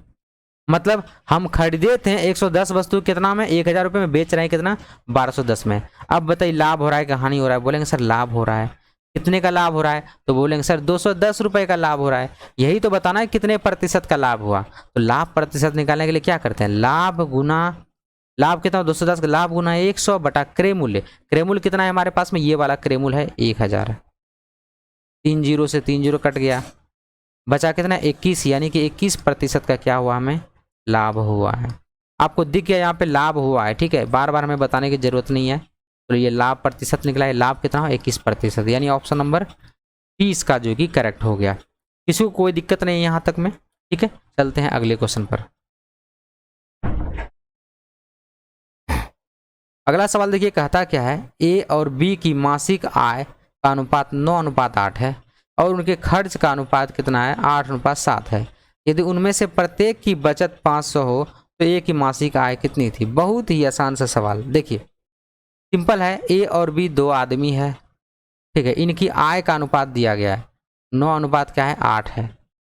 मतलब हम खरीदे थे 110 वस्तु कितना में, 1000 रुपये में, बेच रहे हैं कितना, 1210 में। अब बताइए लाभ हो रहा है कि हानि हो रहा है। बोलेंगे सर लाभ हो रहा है। कितने का लाभ हो रहा है, तो बोलेंगे सर 210 रुपये का लाभ हो रहा है। यही तो बताना है कितने प्रतिशत का लाभ हुआ। तो लाभ प्रतिशत निकालने के लिए क्या करते हैं, लाभ गुना, लाभ कितना 210 का लाभ गुना 100 बटा क्रय मूल्य। क्रय मूल्य कितना है हमारे पास में, ये वाला क्रय मूल्य है 1000। 3 जीरो से 3 जीरो कट गया, बचा कितना 21, यानी कि 21% का क्या हुआ, हमें लाभ हुआ है। आपको दिख गया यहाँ पे लाभ हुआ है। ठीक है, बार बार हमें बताने की जरूरत नहीं है। तो ये लाभ प्रतिशत निकला है, लाभ कितना हो 21%, यानी ऑप्शन नंबर 30 का जो कि करेक्ट हो गया। किसी को कोई दिक्कत नहीं है यहाँ तक में। ठीक है, चलते हैं अगले क्वेश्चन पर। अगला सवाल देखिए कहता क्या है, ए और बी की मासिक आय का अनुपात 9:8 है और उनके खर्च का अनुपात कितना है, 8:7 है। यदि उनमें से प्रत्येक की बचत 500 हो तो ए की मासिक आय कितनी थी। बहुत ही आसान सा सवाल, देखिए सिंपल है। ए और बी 2 आदमी है। ठीक है, इनकी आय का अनुपात दिया गया है, 9 अनुपात क्या है 8 है।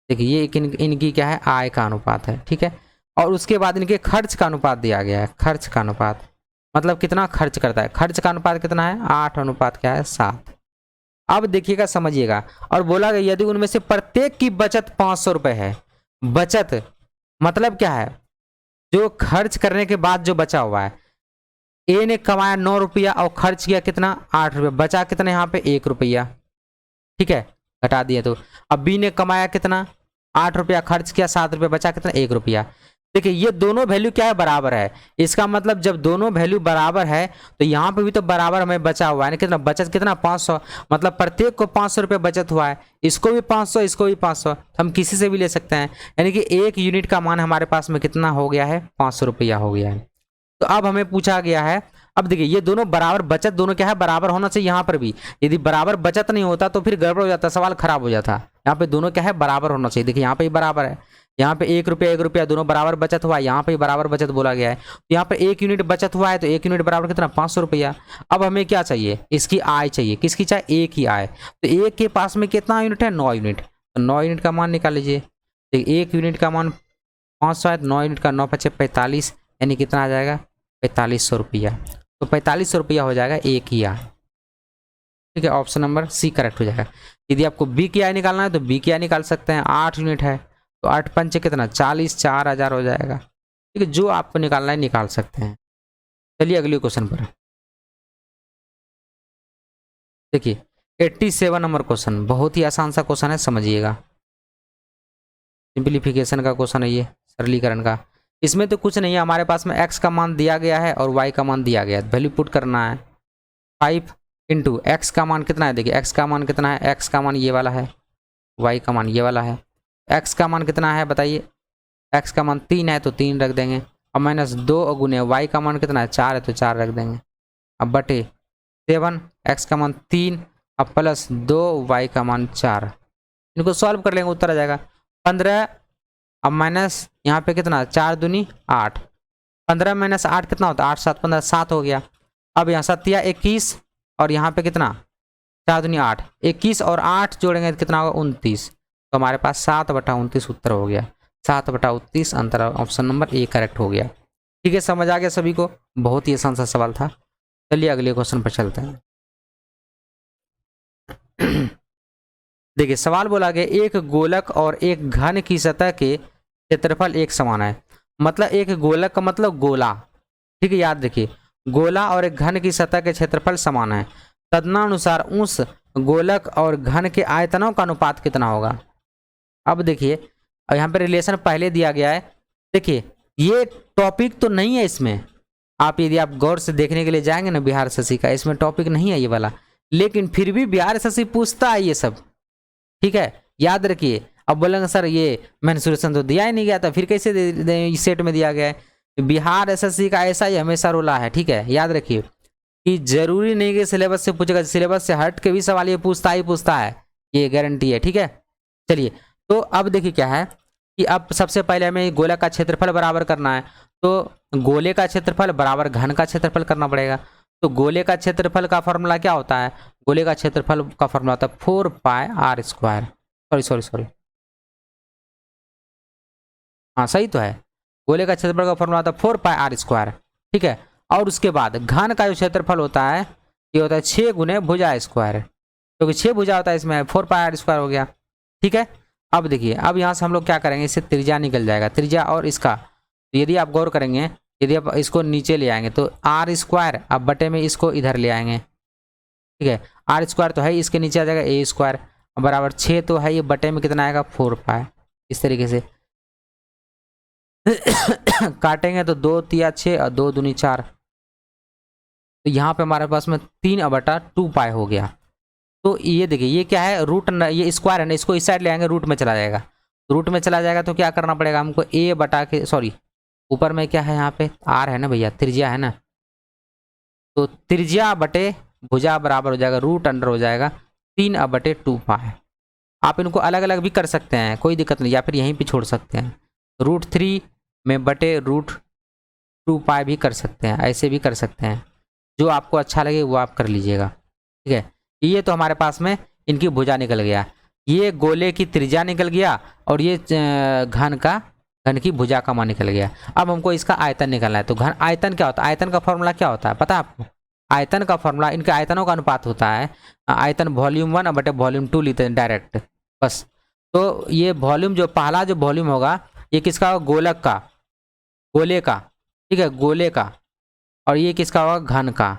देखिए ये इनकी क्या है, आय का अनुपात है। ठीक है, और उसके बाद इनके खर्च का अनुपात दिया गया है। खर्च का अनुपात मतलब कितना खर्च करता है, खर्च का अनुपात कितना है, 8 क्या है 7। अब देखिएगा समझिएगा, और बोला गया यदि उनमें से प्रत्येक की बचत 500 रुपये है। बचत मतलब क्या है, जो खर्च करने के बाद जो बचा हुआ है, ए ने कमाया 9 रुपया और खर्च किया कितना 8 रुपया, बचा कितना यहाँ पे 1 रुपया, ठीक है, घटा दिया। तो अब बी ने कमाया कितना 8 रुपया, खर्च किया 7 रुपया, बचा कितना 1 रुपया। देखिए ये दोनों वैल्यू क्या है, बराबर है। इसका मतलब जब दोनों वैल्यू बराबर है तो यहाँ पे भी तो बराबर हमें बचा हुआ है ना, कितना बचत कितना 500, मतलब प्रत्येक को 500 रुपये बचत हुआ है, इसको भी 500 इसको भी 500, हम किसी से भी ले सकते हैं। यानी कि 1 यूनिट का मान हमारे पास में कितना हो गया है 500 रुपया हो गया है। तो अब हमें पूछा गया है, अब देखिए ये दोनों बराबर बचत दोनों क्या है बराबर होना चाहिए। यहाँ पर भी यदि बराबर बचत नहीं होता तो फिर गड़बड़ हो जाता, सवाल खराब हो जाता। यहाँ पे दोनों क्या है बराबर होना चाहिए। देखिए यहाँ पे ही बराबर है, यहाँ पे 1 रुपया दोनों बराबर बचत हुआ है, यहाँ पे बराबर बचत बोला गया है। तो यहाँ पे 1 यूनिट बचत हुआ है तो 1 यूनिट बराबर कितना 500 रुपया। अब हमें क्या चाहिए, इसकी आय चाहिए, किसकी चाहिए, 1 की आय। तो 1 के पास में कितना यूनिट है 9 यूनिट, तो 9 यूनिट का मान निकाल लीजिए। तो 1 यूनिट का मान 500 है, 9 यूनिट का 9 × 5 = 45, यानी कितना आ जाएगा 4500 रुपया। तो 4500 रुपया हो जाएगा 1 की आय, ठीक है। ऑप्शन नंबर सी करेक्ट हो जाएगा। यदि आपको बी की आय निकालना है तो बी की आय निकाल सकते हैं, 8 यूनिट है तो 8 × 5 कितना 40, 4000 हो जाएगा, ठीक है। जो आपको निकालना है निकाल सकते हैं। चलिए अगले क्वेश्चन पर देखिए 87 नंबर क्वेश्चन, बहुत ही आसान सा क्वेश्चन है, समझिएगा। सिंप्लीफिकेशन का क्वेश्चन है ये, सरलीकरण का। इसमें तो कुछ नहीं है, हमारे पास में x का मान दिया गया है और y का मान दिया गया है, वैल्यू पुट करना है। 5 × x का मान कितना है, देखिए x का मान कितना है, x का मान ये वाला है, y का मान ये वाला है। x का मान कितना है बताइए, x का मान 3 है तो 3 रख देंगे, अब -2 गुने y का मान कितना है 4 है तो 4 रख देंगे, अब बटे 7, x का मान 3 अब +2 y का मान 4, इनको सॉल्व कर लेंगे उत्तर आ जाएगा 15। अब माइनस यहाँ पे कितना 4 दूनी 8, 15 - 8 कितना होता है 8 × 7 = 15, 7 हो गया। अब यहाँ 7 × 21 और यहाँ पे कितना 4 दूनी 8, 21 और 8 जोड़ेंगे तो कितना होगा 29, तो हमारे पास 7/29 उत्तर हो गया। 7/29 अंतर ऑप्शन नंबर ए करेक्ट हो गया, ठीक है। समझ आ गया सभी को, बहुत ही आसान सा सवाल था। चलिए अगले क्वेश्चन पर चलते हैं। देखिए सवाल बोला गया एक गोलक और एक घन की सतह के क्षेत्रफल एक समान है, मतलब एक गोलक का मतलब गोला, ठीक है, याद रखिए गोला और एक घन की सतह के क्षेत्रफल समान है, तदनुसार उस गोलक और घन के आयतनों का अनुपात कितना होगा। अब देखिए यहाँ पे रिलेशन पहले दिया गया है, देखिए ये टॉपिक तो नहीं है इसमें, आप यदि आप गौर से देखने के लिए जाएंगे ना बिहार एसएससी का, इसमें टॉपिक नहीं है ये वाला, लेकिन फिर भी बिहार एसएससी पूछता है ये सब, ठीक है, याद रखिए। अब बोलेंगे सर ये मेंसुरेशन तो दिया ही नहीं गया था, फिर कैसे सेट में दिया गया है। बिहार एसएससी का ऐसा ही हमेशा रोला है, ठीक है, याद रखिए कि जरूरी नहीं कि सिलेबस से पूछेगा, सिलेबस से हट के भी सवाल ये पूछता ही पूछता है, ये गारंटी है, ठीक है। चलिए तो अब देखिए क्या है कि अब सबसे पहले हमें गोला का क्षेत्रफल बराबर करना है, तो गोले का क्षेत्रफल बराबर घन का क्षेत्रफल करना पड़ेगा। तो गोले का क्षेत्रफल का फॉर्मूला क्या होता है, गोले का क्षेत्रफल का फॉर्मूला होता है 4πr², सॉरी हाँ सही तो है, गोले का क्षेत्रफल का फॉर्मूला होता है 4πr², ठीक है। और उसके बाद घन का जो क्षेत्रफल होता है ये होता है 6 × भुजा स्क्वायर, क्योंकि 6 भुजा होता है इसमें 4πr² हो गया, ठीक है। अब देखिए अब यहाँ से हम लोग क्या करेंगे, इससे त्रिज्या निकल जाएगा, त्रिज्या और इसका, तो यदि आप गौर करेंगे यदि आप इसको नीचे ले आएंगे तो r², अब बटे में इसको इधर ले आएंगे, ठीक है, r² तो है इसके नीचे आ जाएगा a² बराबर 6 तो है, ये बटे में कितना आएगा 4π, इस तरीके से काटेंगे तो 2 × 3 = 6 और 2 दूनी 4, तो यहाँ पे हमारे पास में 3/2π हो गया। तो ये देखिए ये क्या है रूट, ये स्क्वायर है ना, इसको इस साइड ले आएंगे रूट में चला जाएगा, रूट में चला जाएगा तो क्या करना पड़ेगा हमको ऊपर में क्या है यहाँ पे r है ना भैया, त्रिज्या है ना, तो त्रिज्या बटे भुजा बराबर हो जाएगा √अंडर हो जाएगा 3/2π। आप इनको अलग अलग भी कर सकते हैं, कोई दिक्कत नहीं, या फिर यहीं पे छोड़ सकते हैं, √3 में बटे √2π भी कर सकते हैं, ऐसे भी कर सकते हैं, जो आपको अच्छा लगे वो आप कर लीजिएगा, ठीक है। ये तो हमारे पास में इनकी भुजा निकल गया, ये गोले की त्रिज्या निकल गया और ये घन की भुजा का मान निकल गया। अब हमको इसका आयतन निकालना है, तो घन आयतन क्या होता है, आयतन का फॉर्मूला क्या होता है पता है आपको, आयतन का फॉर्मूला इनके आयतनों का अनुपात होता है, आयतन वॉल्यूम 1 बटे वॉल्यूम 2 लेते हैं डायरेक्ट बस। तो ये वॉल्यूम जो पहला जो वॉल्यूम होगा ये किसका, गोलक का, गोले का, ठीक है, गोले का, और ये किसका होगा, घन का,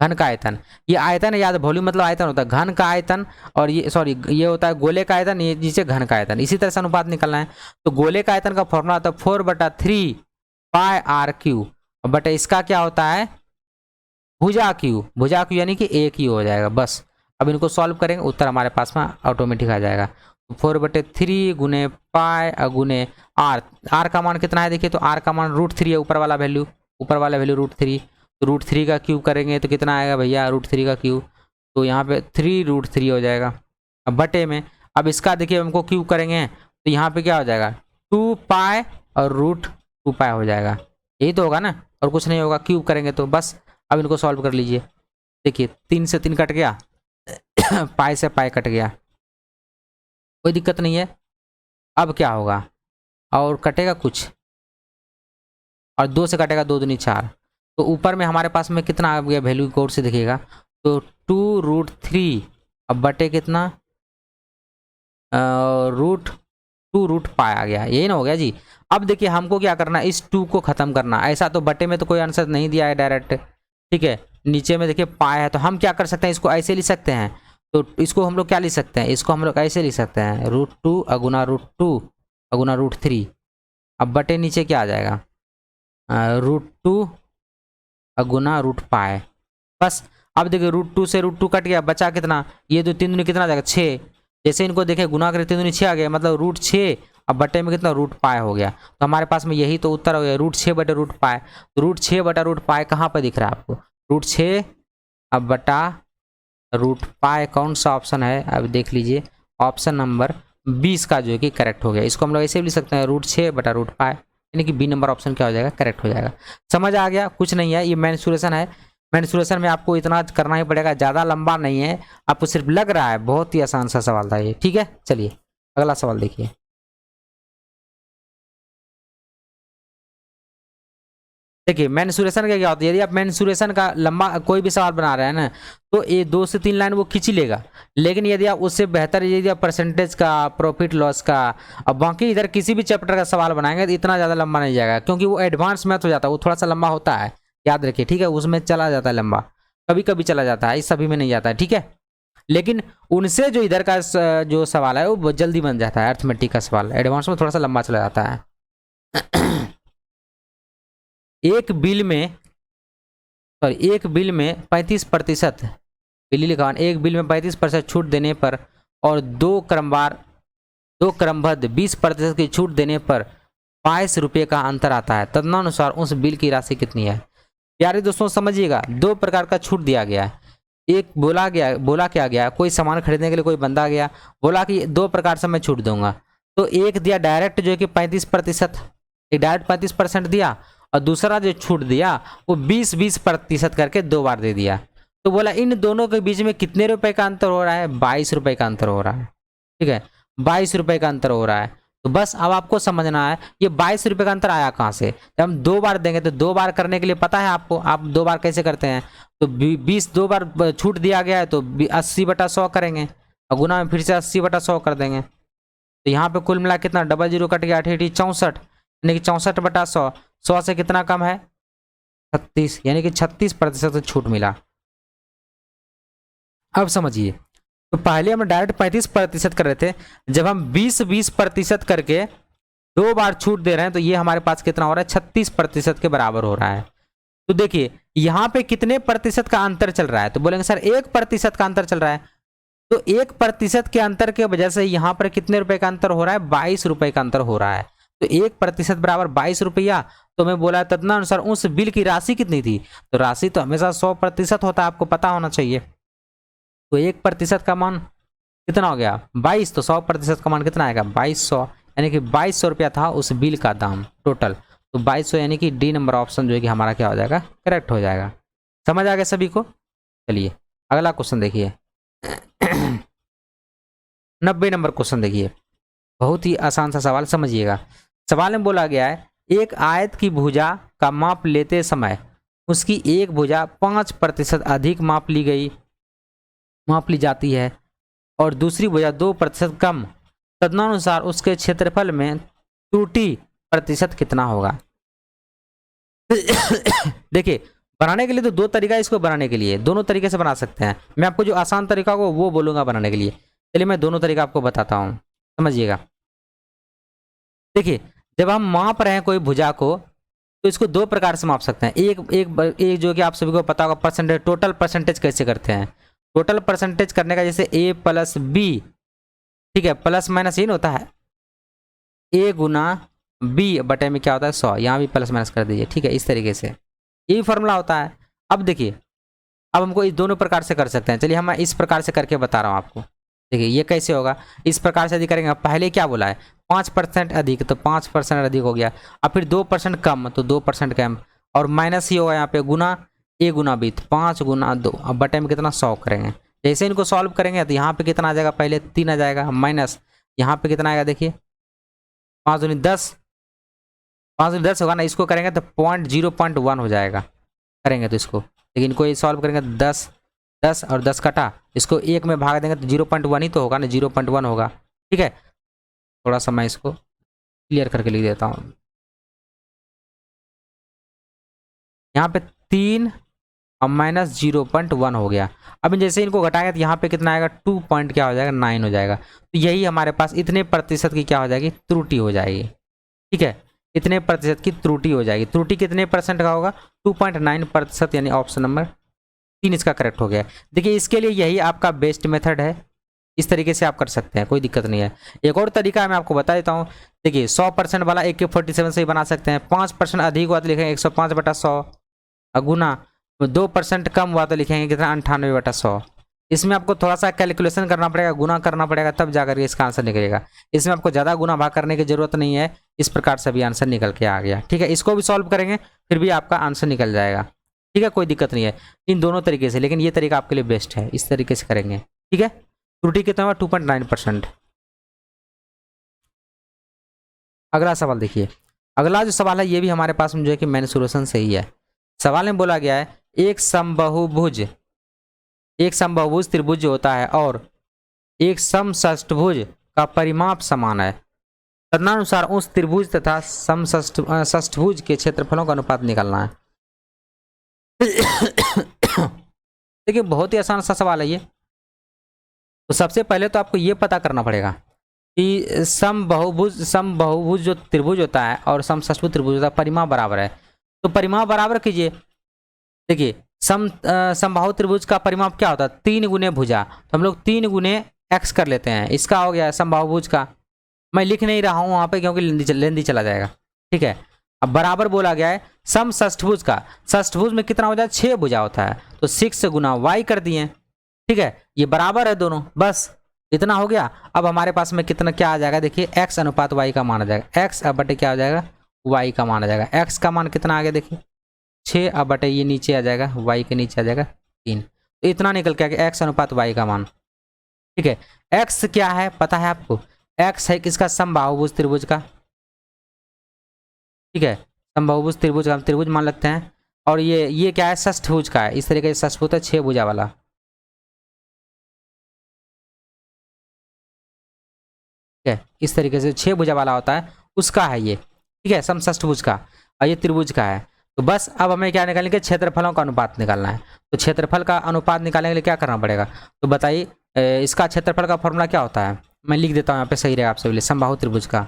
घन का आयतन। ये आयतन याद, वॉल्यूम मतलब आयतन होता है, घन का आयतन, और ये सॉरी ये होता है गोले का आयतन, ये जिसे घन का आयतन। इसी तरह से अनुपात निकलना है। तो गोले का आयतन का फॉर्मूला होता है 4/3 पाई आर क्यू, बट इसका क्या होता है भुजा क्यू, भुजा क्यू यानी कि एक ही हो जाएगा बस। अब इनको सॉल्व करेंगे, उत्तर हमारे पास में ऑटोमेटिक आ जाएगा। 4/3 गुने पाई गुने आर, आर का मान कितना है देखिए, तो आर का मान √3 है, ऊपर वाला वैल्यू, ऊपर वाला वैल्यू √3। तो √3 का क्यूब करेंगे तो कितना आएगा भैया, √3 का क्यूब, तो यहाँ पे 3√3 हो जाएगा। अब बटे में, अब इसका देखिए हमको क्यूब करेंगे तो यहाँ पे क्या हो जाएगा 2 पाई और √2 पाई हो जाएगा, यही तो होगा ना, और कुछ नहीं होगा, क्यूब करेंगे तो बस। अब इनको सॉल्व कर लीजिए, देखिए 3 से 3 कट गया पाई से पाई कट गया, कोई दिक्कत नहीं है। अब क्या होगा, और कटेगा कुछ, और 2 से कटेगा 2 दूनी 4, तो ऊपर में हमारे पास में कितना आ गया वैल्यू, कोड से देखिएगा तो 2√3, अब बटे कितना √2 पाई आ गया, यही ना हो गया जी। अब देखिए हमको क्या करना है, इस 2 को खत्म करना, ऐसा तो बटे में तो कोई आंसर नहीं दिया है डायरेक्ट, ठीक है, नीचे में देखिए पाई है, तो हम क्या कर सकते हैं, इसको ऐसे लिख सकते हैं। तो इसको हम लोग क्या लिख सकते हैं, इसको हम लोग ऐसे लिख सकते हैं √2 अगुना √2 अगुना √3। अब बटे नीचे क्या आ जाएगा √2 अगुना √पाई, बस। अब देखिए √2 से √2 कट गया, बचा कितना, ये तो 3 दूनी कितना आ जाएगा 6, जैसे इनको देखें गुना करें 3 दूनी 6 आ गया, मतलब √6, अब बटे में कितना √पाई हो गया। तो हमारे पास में यही तो उत्तर हो गया, √6 बटे √पाई। तो √6 बटा √पाई कहाँ पर दिख रहा है आपको, √6 अब बटा √पाई कौन सा ऑप्शन है, अब देख लीजिए, ऑप्शन नंबर 20 का जो है कि करेक्ट हो गया। इसको हम लोग ऐसे भी लिख सकते हैं √6 बटा √पाई, यानी कि बी नंबर ऑप्शन क्या हो जाएगा, करेक्ट हो जाएगा। समझ आ गया, कुछ नहीं है, ये मेंसुरेशन है, मेंसुरेशन में आपको इतना करना ही पड़ेगा, ज़्यादा लंबा नहीं है, आपको सिर्फ लग रहा है, बहुत ही आसान सा सवाल था ये, ठीक है। चलिए अगला सवाल देखिए। देखिए मेंसुरेशन का क्या होता है, यदि आप मेंसुरेशन का लंबा कोई भी सवाल बना रहे हैं ना, तो ये 2 से 3 लाइन वो खींच ही लेगा, लेकिन यदि आप उससे बेहतर, यदि आप परसेंटेज का, प्रॉफिट लॉस का, अब बाकी इधर किसी भी चैप्टर का सवाल बनाएंगे तो इतना ज़्यादा लंबा नहीं जाएगा, क्योंकि वो एडवांस मैथ हो जाता है, वो थोड़ा सा लंबा होता है, याद रखिए, ठीक है, उसमें चला जाता है लंबा, कभी कभी चला जाता है, इस सभी में नहीं जाता है, ठीक है। लेकिन उनसे जो इधर का जो सवाल है वो जल्दी बन जाता है, अर्थमेटिक का सवाल एडवांस में थोड़ा सा लंबा चला जाता है। एक बिल में, सॉरी, एक बिल में 35%, बिल्ली लिखा हुआ, एक बिल में 35% छूट देने पर और दो क्रमबद्ध 20% की छूट देने पर 22 रुपये का अंतर आता है, तदनुसार उस बिल की राशि कितनी है। प्यारे दोस्तों समझिएगा, 2 प्रकार का छूट दिया गया है। एक बोला क्या गया, कोई सामान खरीदने के लिए कोई बंदा गया, बोला कि 2 प्रकार से मैं छूट दूंगा। तो एक दिया डायरेक्ट जो है कि 35%, एक डायरेक्ट 35% दिया, और दूसरा जो छूट दिया वो 20% करके 2 बार दे दिया। तो बोला इन दोनों के बीच में कितने रुपए का अंतर हो रहा है, 22 रुपए का अंतर हो रहा है, ठीक है, 22 रुपए का अंतर हो रहा है। तो बस अब आपको समझना है ये 22 रुपए का अंतर आया कहाँ से। जब हम 2 बार देंगे तो 2 बार करने के लिए पता है आपको, आप 2 बार कैसे करते हैं, तो 20 2 बार छूट दिया गया है तो 80/100 करेंगे, और गुना में फिर से 80/100 कर देंगे। तो यहाँ पे कुल मिला कितना, 00 कट गया, 88 64, यानी कि 64/100, 100 से कितना कम है 36, यानी कि 36% छूट मिला। अब समझिए, तो पहले हम डायरेक्ट 35% कर रहे थे, जब हम 20% करके 2 बार छूट दे रहे हैं तो ये हमारे पास कितना हो रहा है 36% के बराबर हो रहा है। तो देखिए यहाँ पे कितने प्रतिशत का अंतर चल रहा है, तो बोलेंगे सर 1% का अंतर चल रहा है, तो 1% के अंतर के वजह से यहाँ पर कितने रुपए का अंतर हो रहा है, 22 रुपए का अंतर हो रहा है। तो 1% बराबर 22 रुपया, तो मैं बोला तदनुसार उस बिल की राशि कितनी थी, तो राशि तो हमेशा 100% होता है, आपको पता होना चाहिए। तो 1% का मान कितना हो गया 22, तो 100% का मान कितना आएगा 2200, यानी कि 2200 रुपया था उस बिल का दाम टोटल। तो 2200 यानी कि डी नंबर ऑप्शन जो है कि हमारा क्या हो जाएगा, करेक्ट हो जाएगा। समझ आ गया सभी को। चलिए अगला क्वेश्चन देखिए 90 नंबर क्वेश्चन देखिए, बहुत ही आसान सा सवाल, समझिएगा। सवाल में बोला गया है एक आयत की भुजा का माप लेते समय उसकी एक भुजा 5% अधिक माप ली जाती है और दूसरी भुजा 2% कम, तदनुसार उसके क्षेत्रफल में त्रुटि प्रतिशत कितना होगा। देखिए बनाने के लिए तो दो तरीका है इसको बनाने के लिए, दोनों तरीके से बना सकते हैं। मैं आपको जो आसान तरीका को वो बोलूंगा बनाने के लिए। चलिए मैं दोनों तरीका आपको बताता हूँ, समझिएगा। देखिए जब हम माप रहे हैं कोई भुजा को तो इसको दो प्रकार से माप सकते हैं। एक जो कि आप सभी को पता होगा परसेंटेज, टोटल परसेंटेज कैसे करते हैं। टोटल परसेंटेज करने का जैसे a प्लस बी, ठीक है, प्लस माइनस ये होता है a गुना b बटे में क्या होता है 100, यहाँ भी प्लस माइनस कर दीजिए, ठीक है। इस तरीके से यही फॉर्मूला होता है। अब देखिए अब हमको इस दोनों प्रकार से कर सकते हैं। चलिए हम इस प्रकार से करके बता रहा हूँ आपको। देखिए ये कैसे होगा, इस प्रकार से यदि करेंगे, पहले क्या बोला है 5% अधिक तो 5% अधिक हो गया, और फिर 2% कम तो 2% कम, और माइनस ही होगा यहाँ पे गुना a गुना b, तो 5 गुना 2, अब बटे में कितना 100 करेंगे। जैसे इनको सॉल्व करेंगे तो यहाँ पे कितना आ जाएगा, पहले 3 आ जाएगा, माइनस यहाँ पे कितना आएगा, देखिए 5 दूनी 10, 5 दूनी 10 होगा ना, इसको करेंगे तो 0.1 हो जाएगा करेंगे तो इसको। लेकिन इनको ये सॉल्व करेंगे तो 10 10 और 10 कटा, इसको 1 में भाग देंगे तो 0.1 ही तो होगा ना, 0.1 होगा, ठीक है। थोड़ा सा मैं इसको क्लियर करके लिख देता हूँ। यहाँ पे 3 और माइनस 0.1 हो गया। अब जैसे इनको घटाएंगे तो यहाँ पे कितना आएगा, 2 पॉइंट क्या हो जाएगा 9 हो जाएगा। तो यही हमारे पास इतने प्रतिशत की क्या हो जाएगी, त्रुटि हो जाएगी, ठीक है। इतने प्रतिशत की त्रुटि हो जाएगी। त्रुटि कितने परसेंट का होगा, 2.9%, यानी ऑप्शन नंबर 3 इसका करेक्ट हो गया। देखिए इसके लिए यही आपका बेस्ट मेथड है, इस तरीके से आप कर सकते हैं, कोई दिक्कत नहीं है। एक और तरीका मैं आपको बता देता हूँ। देखिए 100% वाला AK47 से ही बना सकते हैं। 5% अधिक हुआ तो लिखेंगे 105/100, गुना 2% कम हुआ तो लिखेंगे कितना 98/100। इसमें आपको थोड़ा सा कैलकुलेशन करना पड़ेगा, गुना करना पड़ेगा, तब जाकर के इसका आंसर निकलेगा। इसमें आपको ज़्यादा गुना भाग करने की जरूरत नहीं है, इस प्रकार से भी आंसर निकल के आ गया, ठीक है। इसको भी सॉल्व करेंगे फिर भी आपका आंसर निकल जाएगा, ठीक है, कोई दिक्कत नहीं है इन दोनों तरीके से। लेकिन ये तरीका आपके लिए बेस्ट है, इस तरीके से करेंगे, ठीक है। त्रुटि कितना हुआ, 2.9%। अगला सवाल देखिए, अगला जो सवाल है ये भी हमारे पास में जो है कि मेंसुरेशन से ही है। सवाल में बोला गया है एक समबाहुभुज त्रिभुज जो होता है और एक समषष्ठभुज का परिमाप समान है, तदनुसार उस त्रिभुज तथा समषष्ठभुज के क्षेत्रफलों का अनुपात निकालना है। देखिए बहुत ही आसान सा सवाल है ये। तो सबसे पहले तो आपको ये पता करना पड़ेगा कि समबाहुभुज जो त्रिभुज होता है और समषष्ठभुज त्रिभुज होता है, परिमाप बराबर है। तो परिमाप बराबर कीजिए। देखिए समबाहु त्रिभुज का परिमाप क्या होता है, 3 गुने भुजा, तो हम लोग 3 गुने x कर लेते हैं। इसका हो गया समबाहुभुज का, मैं लिख नहीं रहा हूँ वहाँ पे क्योंकि लेंदी चला जाएगा, ठीक है। अब बराबर बोला गया है समषष्ठभुज का, षष्ठभुज में कितना हो जाए 6 भुजा होता है, तो 6 गुना y कर दिए, ठीक है। ये बराबर है दोनों, बस इतना हो गया। अब हमारे पास में कितना क्या आ जाएगा, देखिए x अनुपात y का मान आ जाएगा, x अब बटे क्या हो जाएगा y का मान आ जाएगा। x का मान कितना आ गया, देखिए 6, अब बटे ये नीचे आ जाएगा, y के नीचे आ जाएगा 3, तो इतना निकल के आ गया x अनुपात y का मान, ठीक है। x क्या है पता है आपको, x है किसका, समबाहुभुज त्रिभुज का, ठीक है। समबाहुभुज त्रिभुज का हम त्रिभुज मान लगते हैं। और ये क्या है, षष्ठभुज का है, इस तरीके से षष्ठभुज है 6 भुजा वाला, ठीक है। इस तरीके से 6 भुजा वाला होता है, उसका है ये, ठीक है, समषष्ठभुज का, और ये त्रिभुज का है। तो बस अब हमें क्या निकालने के, क्षेत्रफलों का अनुपात निकालना है। तो क्षेत्रफल का अनुपात निकालने के लिए क्या करना पड़ेगा, तो बताइए इसका क्षेत्रफल का फॉर्मूला क्या होता है, मैं लिख देता हूँ यहाँ पे, सही रहेगा आप सभी लिए। समबाहु त्रिभुज का,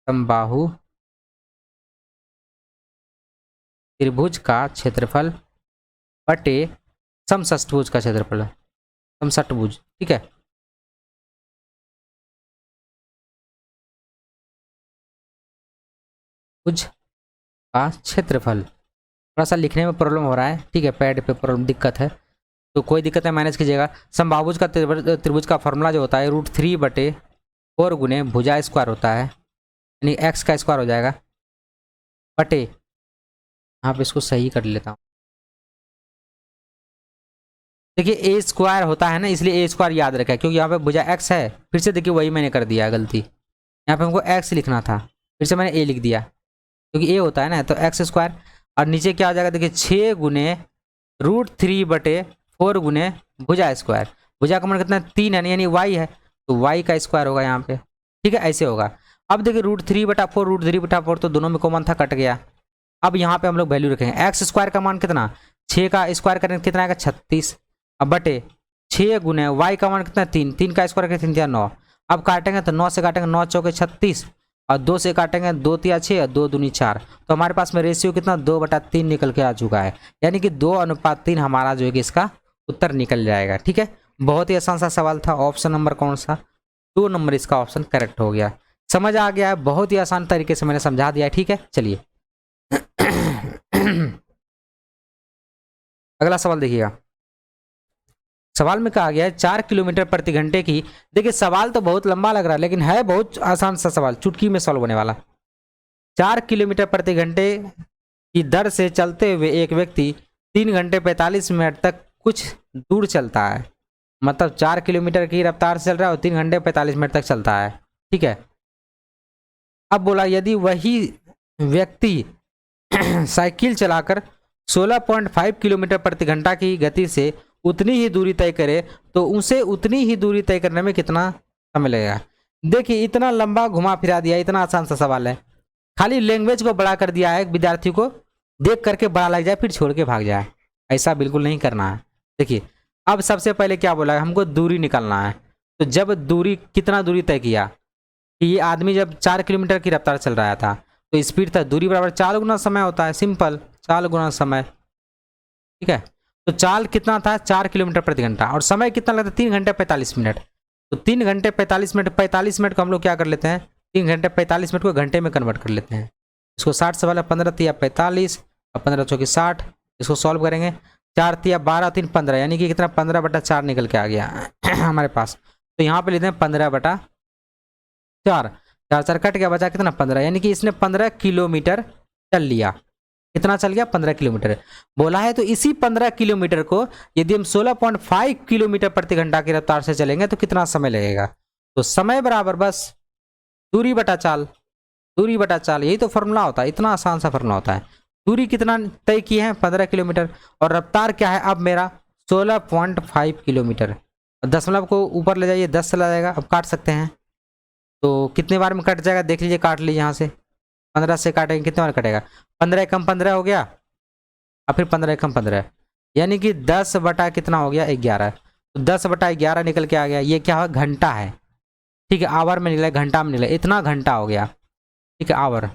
समबाहु त्रिभुज का क्षेत्रफल बटे समषष्ठभुज का क्षेत्रफल, समषष्ठभुज, ठीक है। भुज का क्षेत्रफल, थोड़ा सा लिखने में प्रॉब्लम हो रहा है, ठीक है, पैड पे प्रॉब्लम दिक्कत है, तो कोई दिक्कत है, मैनेज कीजिएगा। समबाहुभुज का त्रिभुज का फॉर्मूला जो होता है √3/4 गुने भुजा स्क्वायर होता है, यानी x का स्क्वायर हो जाएगा, बटे, यहाँ पे इसको सही कर लेता हूँ। देखिए ए स्क्वायर होता है ना, इसलिए ए स्क्वायर याद रखा है, क्योंकि यहाँ पे भुजा x है। फिर से देखिए वही मैंने कर दिया गलती, यहाँ पे हमको x लिखना था, फिर से मैंने a लिख दिया, क्योंकि a होता है ना, तो x स्क्वायर, और नीचे क्या हो जाएगा, देखिए 6 गुने √3/4 गुने भुजा स्क्वायर, भुजा का मान कितना 3 है, यानी y है, तो y का स्क्वायर होगा यहाँ पे, ठीक है, ऐसे होगा। अब देखिए √3/4 तो दोनों में कॉमन था, कट गया। अब यहाँ पे हम लोग वैल्यू रखेंगे, एक्स स्क्वायर का मान कितना, 6 का स्क्वायर करेंगे कितना आएगा 36, अब बटे 6 गुने वाई का मान कितना 3, 3 का स्क्वायर करेंगे 3 9। अब काटेंगे तो 9 से काटेंगे 9 चौके 36 और 2 से काटेंगे 2 तिया 6 और 2 दूनी 4, तो हमारे पास में रेशियो कितना 2/3 निकल के आ चुका है, यानी कि 2:3 हमारा जो है कि इसका उत्तर निकल जाएगा। ठीक है, बहुत ही आसान सा सवाल था। ऑप्शन नंबर कौन सा, 2 नंबर इसका ऑप्शन करेक्ट हो गया। समझ आ गया है, बहुत ही आसान तरीके से मैंने समझा दिया है। ठीक है, चलिए अगला सवाल देखिएगा। सवाल में कहा गया है 4 किलोमीटर प्रति घंटे की, देखिए सवाल तो बहुत लंबा लग रहा है लेकिन है बहुत आसान सा सवाल, चुटकी में सॉल्व होने वाला। 4 किलोमीटर प्रति घंटे की दर से चलते हुए एक व्यक्ति 3 घंटे 45 मिनट तक कुछ दूर चलता है, मतलब 4 किलोमीटर की रफ्तार से चल रहा है और 3 घंटे 45 मिनट तक चलता है। ठीक है, अब बोला यदि वही व्यक्ति साइकिल चलाकर 16.5 किलोमीटर प्रति घंटा की गति से उतनी ही दूरी तय करे तो उसे उतनी ही दूरी तय करने में कितना समय लगेगा। देखिए इतना लंबा घुमा फिरा दिया, इतना आसान सा सवाल है, खाली लैंग्वेज को बड़ा कर दिया है, विद्यार्थी को देख करके बड़ा लग जाए फिर छोड़ के भाग जाए, ऐसा बिल्कुल नहीं करना है। देखिए अब सबसे पहले क्या बोला है, हमको दूरी निकालना है, तो जब दूरी कितना दूरी तय किया कि ये आदमी जब 4 किलोमीटर की रफ्तार चल रहा था तो स्पीड था, दूरी बराबर 4 गुना समय होता है, सिंपल 4 गुना समय। ठीक है, तो चाल कितना था 4 किलोमीटर प्रति घंटा और समय कितना लगता है 3 घंटे 45 मिनट, तो 3 घंटे 45 मिनट, 45 मिनट को हम लोग क्या कर लेते हैं 3 घंटे 45 मिनट को घंटे में कन्वर्ट कर लेते हैं। इसको 60 से वाला 15 तिया 45 और 15 चौकी 60, इसको सॉल्व करेंगे 4 तिया 12 3 15, यानी कि कितना 15/4 निकल के आ गया हमारे पास। तो यहाँ पे लेते हैं 15/4, 4 कट गया, बचा कितना 15, यानी कि इसने 15 किलोमीटर चल लिया। कितना चल गया 15 किलोमीटर बोला है, तो इसी 15 किलोमीटर को यदि हम 16.5 किलोमीटर प्रति घंटा की रफ्तार से चलेंगे तो कितना समय लगेगा, तो समय बराबर बस दूरी बटा चाल, दूरी बटा चाल, यही तो फॉर्मूला होता है, इतना आसान सा फॉर्मूला होता है। दूरी कितना तय की है 15 किलोमीटर और रफ्तार क्या है अब मेरा 16.5 किलोमीटर, दशमलव को ऊपर ले जाइए 10 चला जाएगा, अब काट सकते हैं तो कितने बार में कट जाएगा देख लीजिए, काट लीजिए यहाँ से 15 से काटेंगे कितने बार कटेगा, 15 एकम 15 हो गया और फिर 15 एकम 15, यानी कि 10 बटा कितना हो गया 11, तो 10/11 निकल के आ गया। ये क्या है घंटा है, ठीक है, आवर में निकला, घंटा में निकला, इतना घंटा हो गया। ठीक है, आवर,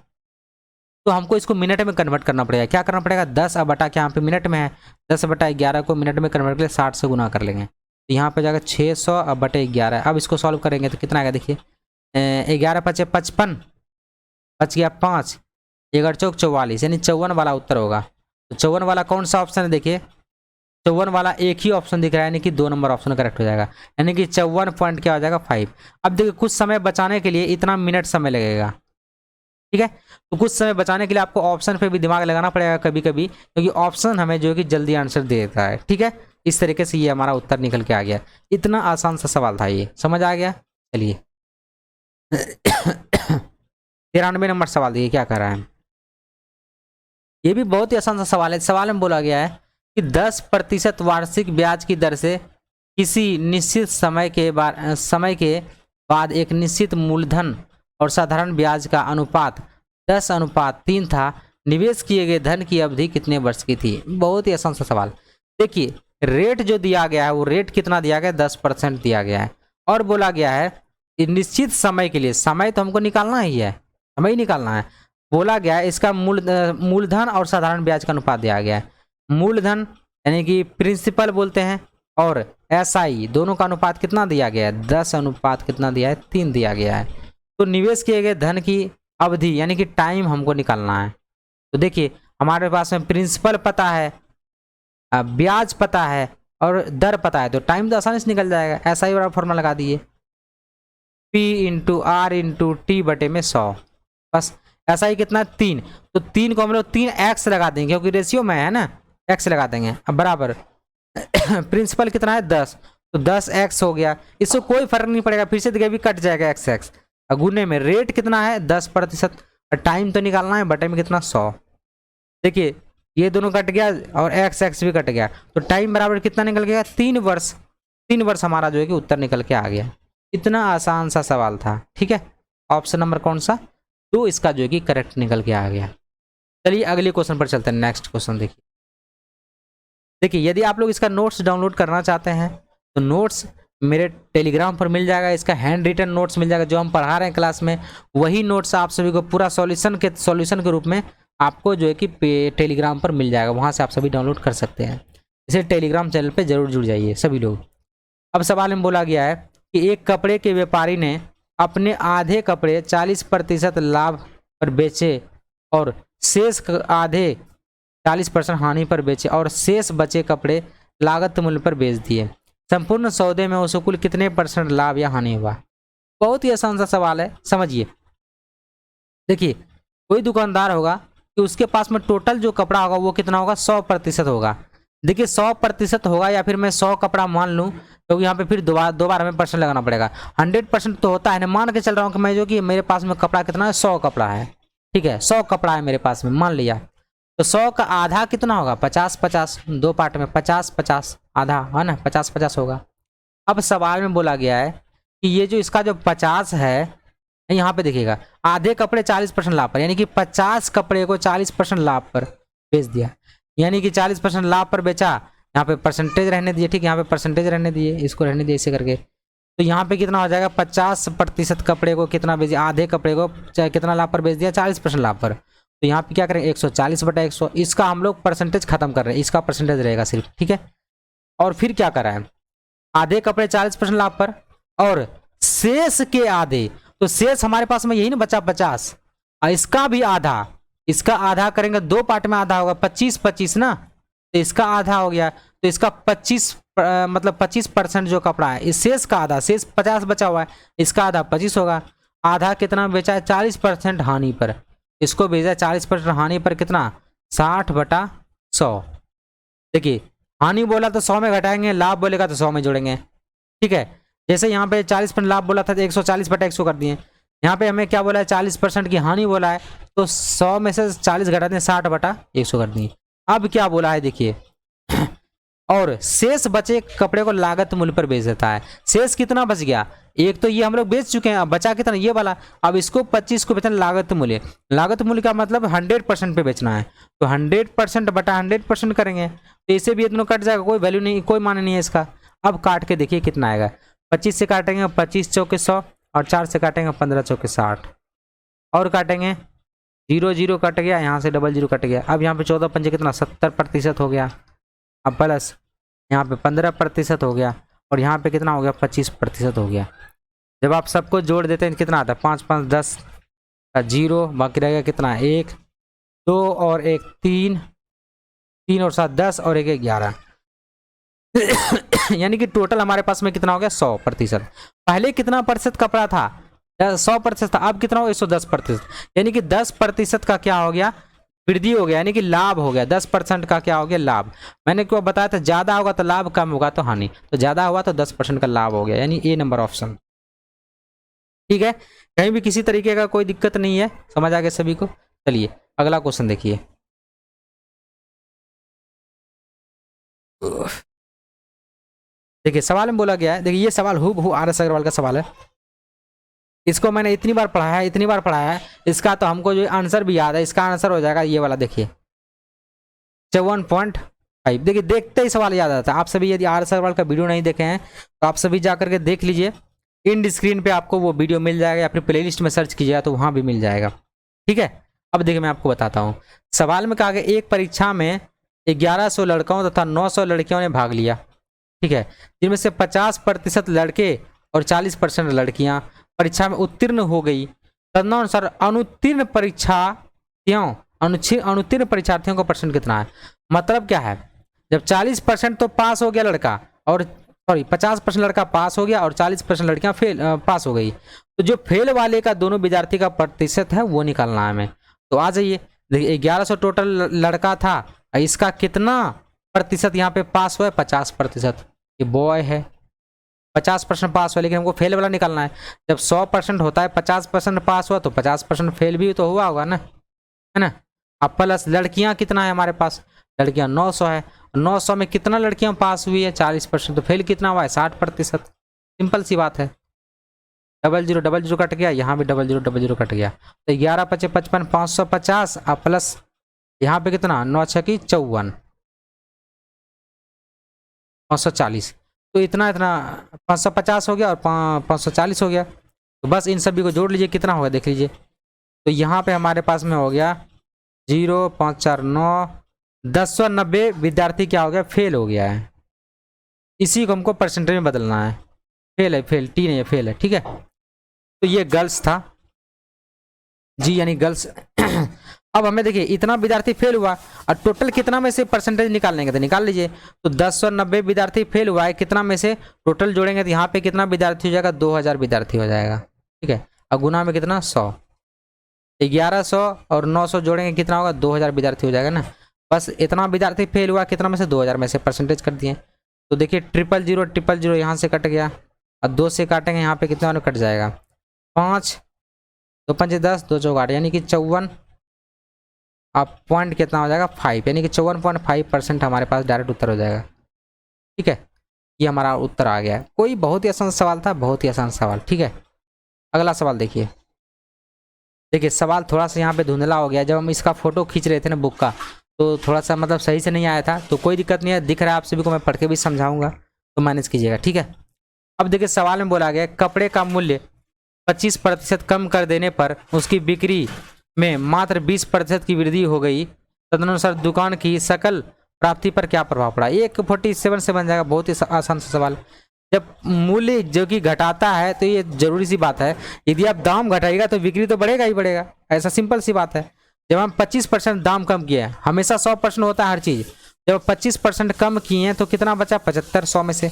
तो हमको इसको मिनट में कन्वर्ट करना पड़ेगा, क्या करना पड़ेगा 10 बटा क्या यहाँ पे मिनट में है, 10/11 को मिनट में कन्वर्ट कर 60 से गुना कर लेंगे, तो यहाँ पे जाएगा 600/11। अब इसको सॉल्व करेंगे तो कितना आएगा देखिए 11 × 5 = 55, बच गया 5, 11 चौक 44, यानी 54 वाला उत्तर होगा। तो 54 वाला कौन सा ऑप्शन है देखिए, 54 वाला एक ही ऑप्शन दिख रहा है, यानी कि 2 नंबर ऑप्शन करेक्ट हो जाएगा, यानी कि 54 पॉइंट क्या हो जाएगा 5। अब देखिए कुछ समय बचाने के लिए इतना मिनट समय लगेगा, ठीक है, तो कुछ समय बचाने के लिए आपको ऑप्शन पे भी दिमाग लगाना पड़ेगा कभी कभी, क्योंकि ऑप्शन हमें जो है कि जल्दी आंसर दे देता है। ठीक है, इस तरीके से ये हमारा उत्तर निकल के आ गया, इतना आसान सा सवाल था ये, समझ आ गया। चलिए 93 नंबर सवाल देखिए क्या कर रहा है, ये भी बहुत ही आसान सा सवाल है। सवाल में बोला गया है कि 10% वार्षिक ब्याज की दर से किसी निश्चित समय के बाद एक निश्चित मूलधन और साधारण ब्याज का अनुपात 10:3 था, निवेश किए गए धन की अवधि कितने वर्ष की थी। बहुत ही आसान सा सवाल, देखिए रेट जो दिया गया है वो रेट कितना दिया गया 10% दिया गया है, और बोला गया है निश्चित समय के लिए, समय तो हमको निकालना ही है, समय ही निकालना है, बोला गया है इसका मूलधन और साधारण ब्याज का अनुपात दिया गया है। मूलधन यानी कि प्रिंसिपल बोलते हैं और एसआई दोनों का अनुपात कितना दिया गया है 10 कितना दिया है 3 दिया गया है। तो निवेश किए गए धन की अवधि यानी कि टाइम हमको निकालना है। तो देखिए हमारे पास में प्रिंसिपल पता है, ब्याज पता है और दर पता है, तो टाइम तो आसानी से निकल जाएगा। एसआई वाला फॉर्मूला लगा दिए P × R × T बटे में 100, बस एसआई कितना 3, तो 3 को हम लोग 3x लगा देंगे क्योंकि रेशियो में है ना, x लगा देंगे। अब बराबर प्रिंसिपल कितना है 10, तो 10x हो गया, इससे कोई फर्क नहीं पड़ेगा, फिर से देखिए भी कट जाएगा x गुने में रेट कितना है 10%, टाइम तो निकालना है, बटे में कितना 100। देखिए ये दोनों कट गया और x भी कट गया, तो टाइम बराबर कितना निकल गया 3 वर्ष। 3 वर्ष हमारा जो है कि उत्तर निकल के आ गया। इतना आसान सा सवाल था। ठीक है, ऑप्शन नंबर कौन सा 2 इसका जो है कि करेक्ट निकल के आ गया। चलिए अगले क्वेश्चन पर चलते हैं। नेक्स्ट क्वेश्चन देखिए। देखिए यदि आप लोग इसका नोट्स डाउनलोड करना चाहते हैं तो नोट्स मेरे टेलीग्राम पर मिल जाएगा। इसका हैंड रिटन नोट्स मिल जाएगा, जो हम पढ़ा रहे हैं क्लास में वही नोट्स आप सभी को पूरा सॉल्यूशन के रूप में आपको जो है कि टेलीग्राम पर मिल जाएगा। वहाँ से आप सभी डाउनलोड कर सकते हैं। इसे टेलीग्राम चैनल पर जरूर जुड़ जाइए सभी लोग। अब सवाल में बोला गया है कि एक कपड़े के व्यापारी ने अपने आधे कपड़े 40% लाभ पर बेचे और शेष आधे 40% हानि पर बेचे और शेष बचे कपड़े लागत मूल्य पर बेच दिए। संपूर्ण सौदे में उसे कुल कितने % लाभ या हानि हुआ? बहुत ही आसान सा सवाल है, समझिए। देखिए कोई दुकानदार होगा कि उसके पास में टोटल जो कपड़ा होगा वो कितना होगा? 100% होगा। देखिए 100% होगा या फिर मैं 100 कपड़ा मान लूँ, क्योंकि यहाँ पे फिर दोबारा में % लगाना पड़ेगा। 100% तो होता है ना, मान के चल रहा हूँ कि मैं जो कि मेरे पास में कपड़ा कितना है? 100 कपड़ा है, ठीक है, 100 कपड़ा है मेरे पास में, मान लिया। तो 100 का आधा कितना होगा? 50-50, दो पार्ट में 50-50, आधा है ना, 50-50 होगा। अब सवाल में बोला गया है कि ये जो इसका जो 50 है, यहाँ पे देखिएगा आधे कपड़े 40% लाभ पर, यानी कि 50 कपड़े को 40% लाभ पर बेच दिया, यानी कि 40% लाभ पर बेचा। यहाँ पे परसेंटेज रहने दिए, ठीक है, यहाँ पे परसेंटेज रहने दिए, इसको रहने दिए ऐसे करके। तो यहाँ पे कितना हो जाएगा? 50% कपड़े को कितना बेच दिया? आधे कपड़े को कितना लाभ पर बेच दिया? 40% लाभ पर। तो यहाँ पे क्या करेंगे? 140/100, इसका हम लोग परसेंटेज खत्म कर रहे हैं, इसका परसेंटेज रहेगा सिर्फ, ठीक है। और फिर क्या करा है? आधे कपड़े 40% लाभ पर और शेष के आधे, तो शेष हमारे पास में यही ना बचा 50, इसका भी आधा, इसका आधा करेंगे, दो पार्ट में आधा होगा, 25-25 ना, तो इसका आधा हो गया। तो इसका 25% जो कपड़ा है इस शेष का आधा, शेष 50 बचा हुआ है, इसका आधा 25 होगा। आधा कितना बेचा है? 40% हानि पर, इसको भेजा 40% हानि पर, कितना? 60/100। देखिए हानि बोला तो 100 में घटाएंगे, लाभ बोलेगा तो 100 में जोड़ेंगे, ठीक है। जैसे यहाँ पे 40% लाभ बोला था तो 140/100 कर दिए। यहाँ पे हमें क्या बोला है? 40% की हानि बोला है, तो 100 में से 40 घटा दें, 60/100 कर दिए। अब क्या बोला है देखिए, और शेष बचे कपड़े को लागत मूल्य पर बेच देता है। शेष कितना बच गया? एक तो ये हम लोग बेच चुके हैं, अब बचा कितना? ये वाला। अब इसको 25 को बेचना लागत मूल्य, लागत मूल्य का मतलब 100% पे बेचना है, तो 100%/100% करेंगे, तो इसे भी इतना कट जाएगा, कोई वैल्यू नहीं, कोई मान नहीं है इसका। अब काट के देखिए कितना आएगा। 25 से काटेंगे 25 चौके 100 और 4 से काटेंगे 15 चौके 60 और काटेंगे 0 कट गया, यहाँ से 00 कट गया। अब यहाँ पे 14×5 कितना? 70% हो गया। अब प्लस यहाँ पे 15% हो गया और यहाँ पे कितना हो गया? 25% हो गया। जब आप सबको जोड़ देते हैं कितना आता है? 5×5 10 का 0, बाकी रहेगा कितना? 1 2 और 1 3, 3 और 7 10 और 1 11 यानी कि टोटल हमारे पास में कितना हो गया? 100%। पहले कितना प्रतिशत कपड़ा था? 100% था, अब कितना हो? 110%, यानी कि 10% का क्या हो गया? वृद्धि हो गया, यानी कि लाभ हो गया। 10% का क्या हो गया? लाभ। मैंने क्यों बताया था? ज्यादा होगा तो लाभ, कम होगा तो हानि, तो ज्यादा हुआ तो 10% का लाभ हो गया, यानी ए नंबर ऑप्शन, ठीक है। कहीं भी किसी तरीके का कोई दिक्कत नहीं है, समझ आ गया सभी को। चलिए अगला क्वेश्चन देखिए। देखिए सवाल में बोला गया है, देखिए ये सवाल हूबहू RS अग्रवाल का सवाल है। इसको मैंने इतनी बार पढ़ाया है, इसका तो हमको जो आंसर भी याद है। इसका आंसर हो जाएगा ये वाला, देखिए 54.5। देखिए देखते ही सवाल याद आता है। आप सभी यदि RS अग्रवाल का वीडियो नहीं देखे हैं तो आप सभी जा करके देख लीजिए, इन स्क्रीन पे आपको वो वीडियो मिल जाएगा, या फिर प्लेलिस्ट में सर्च कीजिएगा तो वहाँ भी मिल जाएगा, ठीक है। अब देखिए मैं आपको बताता हूँ। सवाल में कहा गया एक परीक्षा में 1100 लड़कों तथा 900 लड़कियों ने भाग लिया, ठीक है, जिनमें से 50% लड़के और 40% लड़कियां परीक्षा में उत्तीर्ण हो गई। तदनुसार अनुत्तीर्ण परीक्षार्थियों का परसेंट कितना है? मतलब क्या है? जब 40% तो पास हो गया लड़का, और 50% लड़का पास हो गया और 40% लड़कियां फेल पास हो गई, तो जो फेल वाले का दोनों विद्यार्थी का प्रतिशत है वो निकालना है हमें। तो आ जाइए, देखिए 1100 टोटल लड़का था, इसका कितना प्रतिशत यहाँ पे पास हुआ है? 50%। ये बॉय है, 50% पास हुआ, लेकिन हमको फेल वाला निकालना है। जब 100% होता है, 50% पास हुआ तो 50% फेल भी तो हुआ होगा ना, है ना। अब प्लस लड़कियां कितना है हमारे पास? लड़कियां 900 है, 900 में कितना लड़कियां पास हुई है? 40%, तो फेल कितना हुआ है? 60%। सिंपल सी बात है। 00 कट गया, यहाँ भी 00 कट गया, तो 11×5 = 55, 550 और प्लस यहाँ पे कितना 9 छकी 54, 540, तो इतना इतना 550 हो गया और 540 हो गया। तो बस इन सभी को जोड़ लीजिए, कितना होगा देख लीजिए। तो यहाँ पे हमारे पास में हो गया 0 5 4 9 1090 विद्यार्थी क्या हो गया, फेल हो गया है। इसी को हमको परसेंटेज में बदलना है। फेल है, फेल टी नहीं है, फेल है, ठीक है। तो ये गर्ल्स था जी, यानी गर्ल्स। अब हमें देखिए इतना विद्यार्थी फेल हुआ और टोटल कितना में से परसेंटेज निकालेंगे, तो निकाल लीजिए। तो 1090 विद्यार्थी फेल हुआ है, कितना में से टोटल जोड़ेंगे तो यहाँ पे कितना विद्यार्थी हो जाएगा, 2000 विद्यार्थी हो जाएगा, ठीक है। और गुना में कितना 100, 1100 और 900 जोड़ेंगे कितना होगा, 2000 विद्यार्थी हो जाएगा ना। बस इतना विद्यार्थी फेल हुआ, कितना में से 2000 में से परसेंटेज कर दिए। तो देखिए 000 यहाँ से कट गया और 2 से काटेंगे, यहाँ पे कितना कट जाएगा, 5 2 5 10 2 चौक 8, यानी कि 54। अब पॉइंट कितना हो जाएगा 5, यानी कि 54.5% हमारे पास डायरेक्ट उत्तर हो जाएगा, ठीक है। ये हमारा उत्तर आ गया। कोई बहुत ही आसान सवाल था, बहुत ही आसान सवाल, ठीक है। अगला सवाल देखिए। देखिए सवाल थोड़ा सा यहाँ पे धुंधला हो गया, जब हम इसका फोटो खींच रहे थे ना बुक का, तो थोड़ा सा मतलब सही से नहीं आया था। तो कोई दिक्कत नहीं है, दिख रहा है आप सभी को, मैं पढ़ के भी समझाऊंगा, तो मैनेज कीजिएगा, ठीक है। अब देखिए सवाल में बोला गया कपड़े का मूल्य 25% कम कर देने पर उसकी बिक्री में मात्र 20% की वृद्धि हो गई, तदनुसार दुकान की सकल प्राप्ति पर क्या प्रभाव पड़ा। 147 से बन जाएगा, बहुत ही आसान सा सवाल। जब मूल्य जो कि घटाता है तो ये जरूरी सी बात है, यदि आप दाम घटाइएगा तो बिक्री तो बढ़ेगा ही बढ़ेगा, ऐसा सिंपल सी बात है। जब हम 25% दाम कम किए हैं, हमेशा 100% होता है हर चीज़, जब 25% कम किए हैं तो कितना बचा 75, 100 में से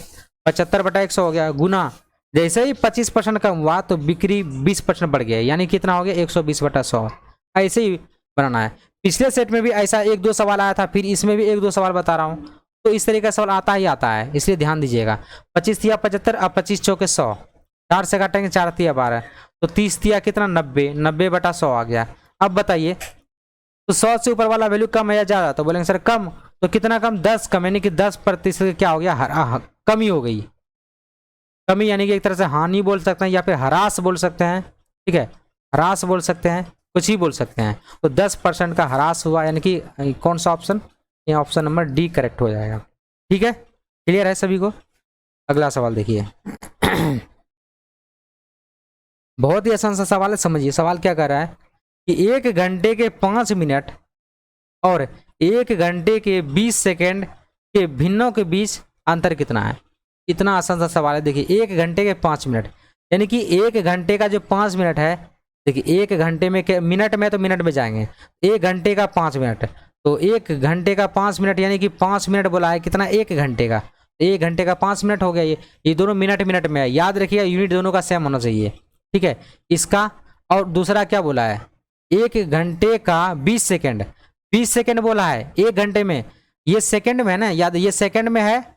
75/100 हो गया, गुना जैसे ही 25% कम हुआ तो बिक्री 20% बढ़ गया, यानी कितना हो गया 120/100। ऐसे ही बनाना है। पिछले सेट में भी ऐसा 1-2 सवाल आया था, फिर इसमें भी 1-2 सवाल बता रहा हूँ, तो इस तरीके का सवाल आता ही आता है, इसलिए ध्यान दीजिएगा। 25 तिया 75 और 25 चौके 100, 4 से काटेंगे 4 तिया 12, तो 30 तिया कितना 90, 90/100 आ गया। अब बताइए तो 100 से ऊपर वाला वैल्यू कम है या ज़्यादा, तो बोलेंगे सर कम, तो कितना कम 10 कम, यानी कि 10% क्या हो गया, कमी हो गई। कमी यानी कि एक तरह से हानि बोल सकते हैं या फिर ह्रास बोल सकते हैं, ठीक है, ह्रास बोल सकते हैं, कुछ ही बोल सकते हैं। तो 10% का ह्रास हुआ, यानी कि कौन सा ऑप्शन, ये ऑप्शन नंबर डी करेक्ट हो जाएगा, ठीक है। क्लियर है सभी को। अगला सवाल देखिए। बहुत ही आसान सा सवाल है, समझिए सवाल क्या कर रहा है कि 1 घंटे के 5 मिनट और 1 घंटे के 20 सेकेंड के भिन्नों के बीच अंतर कितना है। इतना आसान सा सवाल है। देखिए 1 घंटे के 5 मिनट, यानी कि 1 घंटे का जो 5 मिनट है, देखिए 1 घंटे में के मिनट में, तो मिनट में जाएंगे, 1 घंटे का 5 मिनट, तो 1 घंटे का 5 मिनट यानी कि 5 मिनट बोला है, कितना 1 घंटे का, 1 घंटे का 5 मिनट हो गया। ये दोनों मिनट मिनट में है, याद रखिएगा यूनिट दोनों का सेम होना चाहिए, ठीक है इसका। और दूसरा क्या बोला है, 1 घंटे का 20 सेकेंड, 20 सेकेंड बोला है 1 घंटे में, ये सेकेंड में है ना, याद ये सेकेंड में है,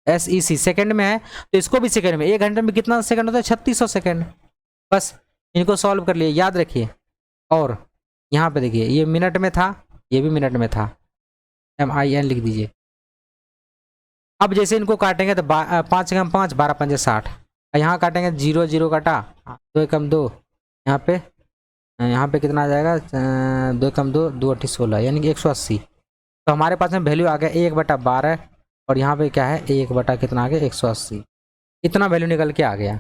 SEC सेकेंड में है, तो इसको भी सेकेंड में। 1 घंटे में कितना सेकंड होता है, 3600 सेकंड। बस इनको सॉल्व कर लिए, याद रखिए। और यहाँ पे देखिए ये मिनट में था, ये भी मिनट में था, MIN लिख दीजिए। अब जैसे इनको काटेंगे तो 5 कम 5 12 पंजे 60, यहाँ काटेंगे 0 0 काटा, 2 कम 2, यहाँ पे कितना आ जाएगा, 2 कम 2 2 8 16, यानी कि 180। तो हमारे पास में वैल्यू आ गया 1/12, और यहाँ पे क्या है 1 बटा कितना आ गया 180, इतना वैल्यू निकल के आ गया।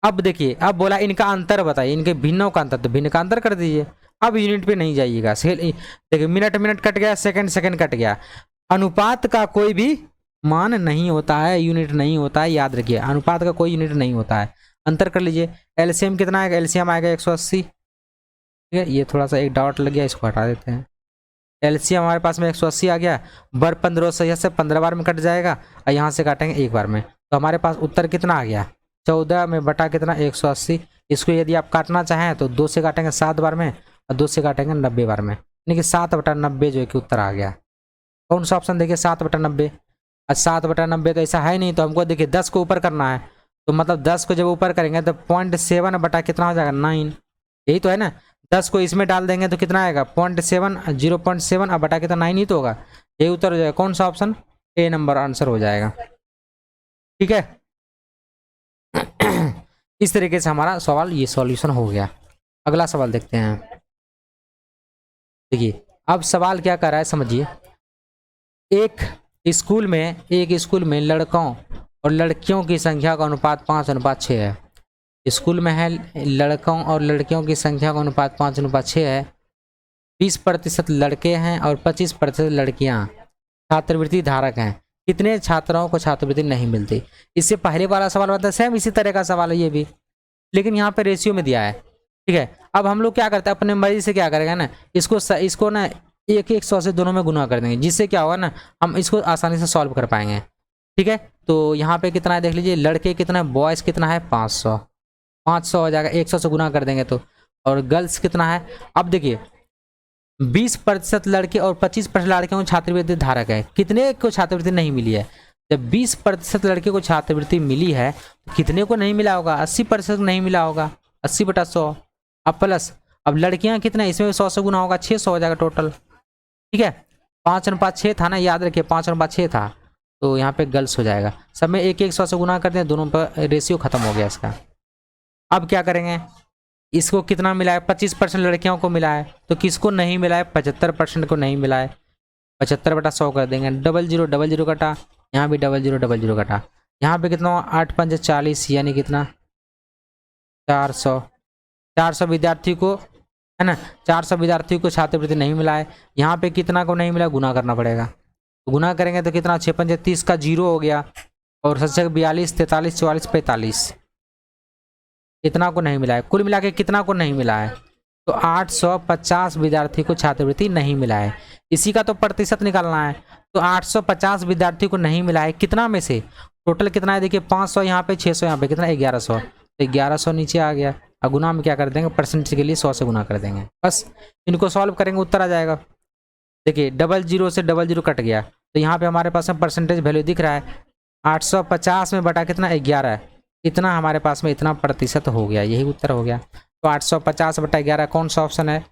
अब देखिए अब बोला इनका अंतर बताइए, इनके भिन्नों का अंतर, तो भिन्न का अंतर कर दीजिए। अब यूनिट पे नहीं जाइएगा, देखिए मिनट मिनट कट गया, सेकंड सेकंड कट गया। अनुपात का कोई भी मान नहीं होता है, यूनिट नहीं होता है, याद रखिए अनुपात का कोई यूनिट नहीं होता है। अंतर कर लीजिए। एलसीएम कितना आएगा, एलसीएम आएगा 180, ठीक है। ये थोड़ा सा एक डॉट लग गया, इसको हटा देते हैं। एलसीएम हमारे पास में 180 आ गया, बर 15 से 15 बार में कट जाएगा, और यहाँ से काटेंगे 1 बार में, तो हमारे पास उत्तर कितना आ गया 14 में बटा कितना 180। इसको यदि आप काटना चाहें तो 2 से काटेंगे 7 बार में, और 2 से काटेंगे 90 बार में, यानी कि 7/90 जो है कि उत्तर आ गया। कौन सा ऑप्शन देखिए 7/90। और 7/90 तो ऐसा है नहीं, तो हमको देखिए 10 को ऊपर करना है, तो मतलब 10 को जब ऊपर करेंगे तो 0.7 बटा कितना हो जाएगा 9, यही तो है ना। 10 को इसमें डाल देंगे तो कितना आएगा 0.7, 0.7 अब बटा कितना 9 ही तो होगा, यही उत्तर हो जाएगा। कौन सा ऑप्शन, A नंबर आंसर हो जाएगा, ठीक है। इस तरीके से हमारा सवाल ये सॉल्यूशन हो गया। अगला सवाल देखते हैं। देखिए अब सवाल क्या कर रहा है समझिए। एक स्कूल में लड़कों और लड़कियों की संख्या का अनुपात 5:6 है। स्कूल में है लड़कों और लड़कियों की संख्या का अनुपात 5:6 है। 20% लड़के हैं और 25% लड़कियां छात्रवृत्ति धारक हैं। कितने छात्राओं को छात्रवृत्ति नहीं मिलती? इससे पहले वाला सवाल होता है, सेम इसी तरह का सवाल है ये भी, लेकिन यहाँ पे रेशियो में दिया है। ठीक है, अब हम लोग क्या करते हैं, अपने मर्जी से क्या करेंगे ना, इसको ना 1-100 से दोनों में गुना कर देंगे, जिससे क्या होगा ना, हम इसको आसानी से सॉल्व कर पाएंगे। ठीक है, तो यहाँ पे कितना है देख लीजिए, लड़के कितना है, बॉयज़ कितना है 500, 500 हो जाएगा, 100 से गुना कर देंगे तो। और गर्ल्स कितना है, अब देखिए 20% लड़के और 25% लड़कियों को छात्रवृत्ति धारक है। कितने को छात्रवृत्ति नहीं मिली है? जब 20% लड़के को छात्रवृत्ति मिली है तो कितने को नहीं मिला होगा? 80% नहीं मिला होगा, 80/100। अब प्लस, अब लड़कियां कितना, इसमें 100 से गुना होगा, 600 हो जाएगा टोटल। ठीक है, 5:6 था ना, याद रखिए 5:6 था, तो यहाँ पे गर्ल्स हो जाएगा। सब में 1-100 से गुना करते हैं, दोनों पर रेशियो खत्म हो गया इसका। अब क्या करेंगे, इसको कितना मिला है, 25% लड़कियों को मिला है, तो किसको नहीं मिला है, 75% को नहीं मिला है। 75/100 कर देंगे, 00 कटा, यहाँ भी 00 कटा, यहाँ पे कितना 8×5 40, यानी कितना 400। 400 विद्यार्थी को, है ना, 400 विद्यार्थी को छात्रवृत्ति नहीं मिला है। यहाँ पे कितना को नहीं मिला, गुना करना पड़ेगा, तो गुना करेंगे तो कितना 6×5 30 का 0 हो गया, और 7×6 42, 43, 44, 45, कितना को नहीं मिला है, कुल मिला के कितना को नहीं मिला है, तो 850 विद्यार्थी को छात्रवृत्ति नहीं मिला है। इसी का तो प्रतिशत निकालना है, तो 850 विद्यार्थी को नहीं मिला है, कितना में से, टोटल कितना है देखिए, 500 यहाँ पे, 600 यहाँ पे, कितना 1100, तो 1100 नीचे आ गया। और गुना में क्या कर देंगे, परसेंटेज के लिए 100 से गुना कर देंगे, बस इनको सॉल्व करेंगे उत्तर आ जाएगा। देखिए 00 से 00 कट गया, तो यहाँ पे हमारे पास में परसेंटेज वैल्यू दिख रहा है, 850 में बटा कितना 11 है, इतना हमारे पास में इतना प्रतिशत हो गया, यही उत्तर हो गया। तो 850/11 कौन सा ऑप्शन है,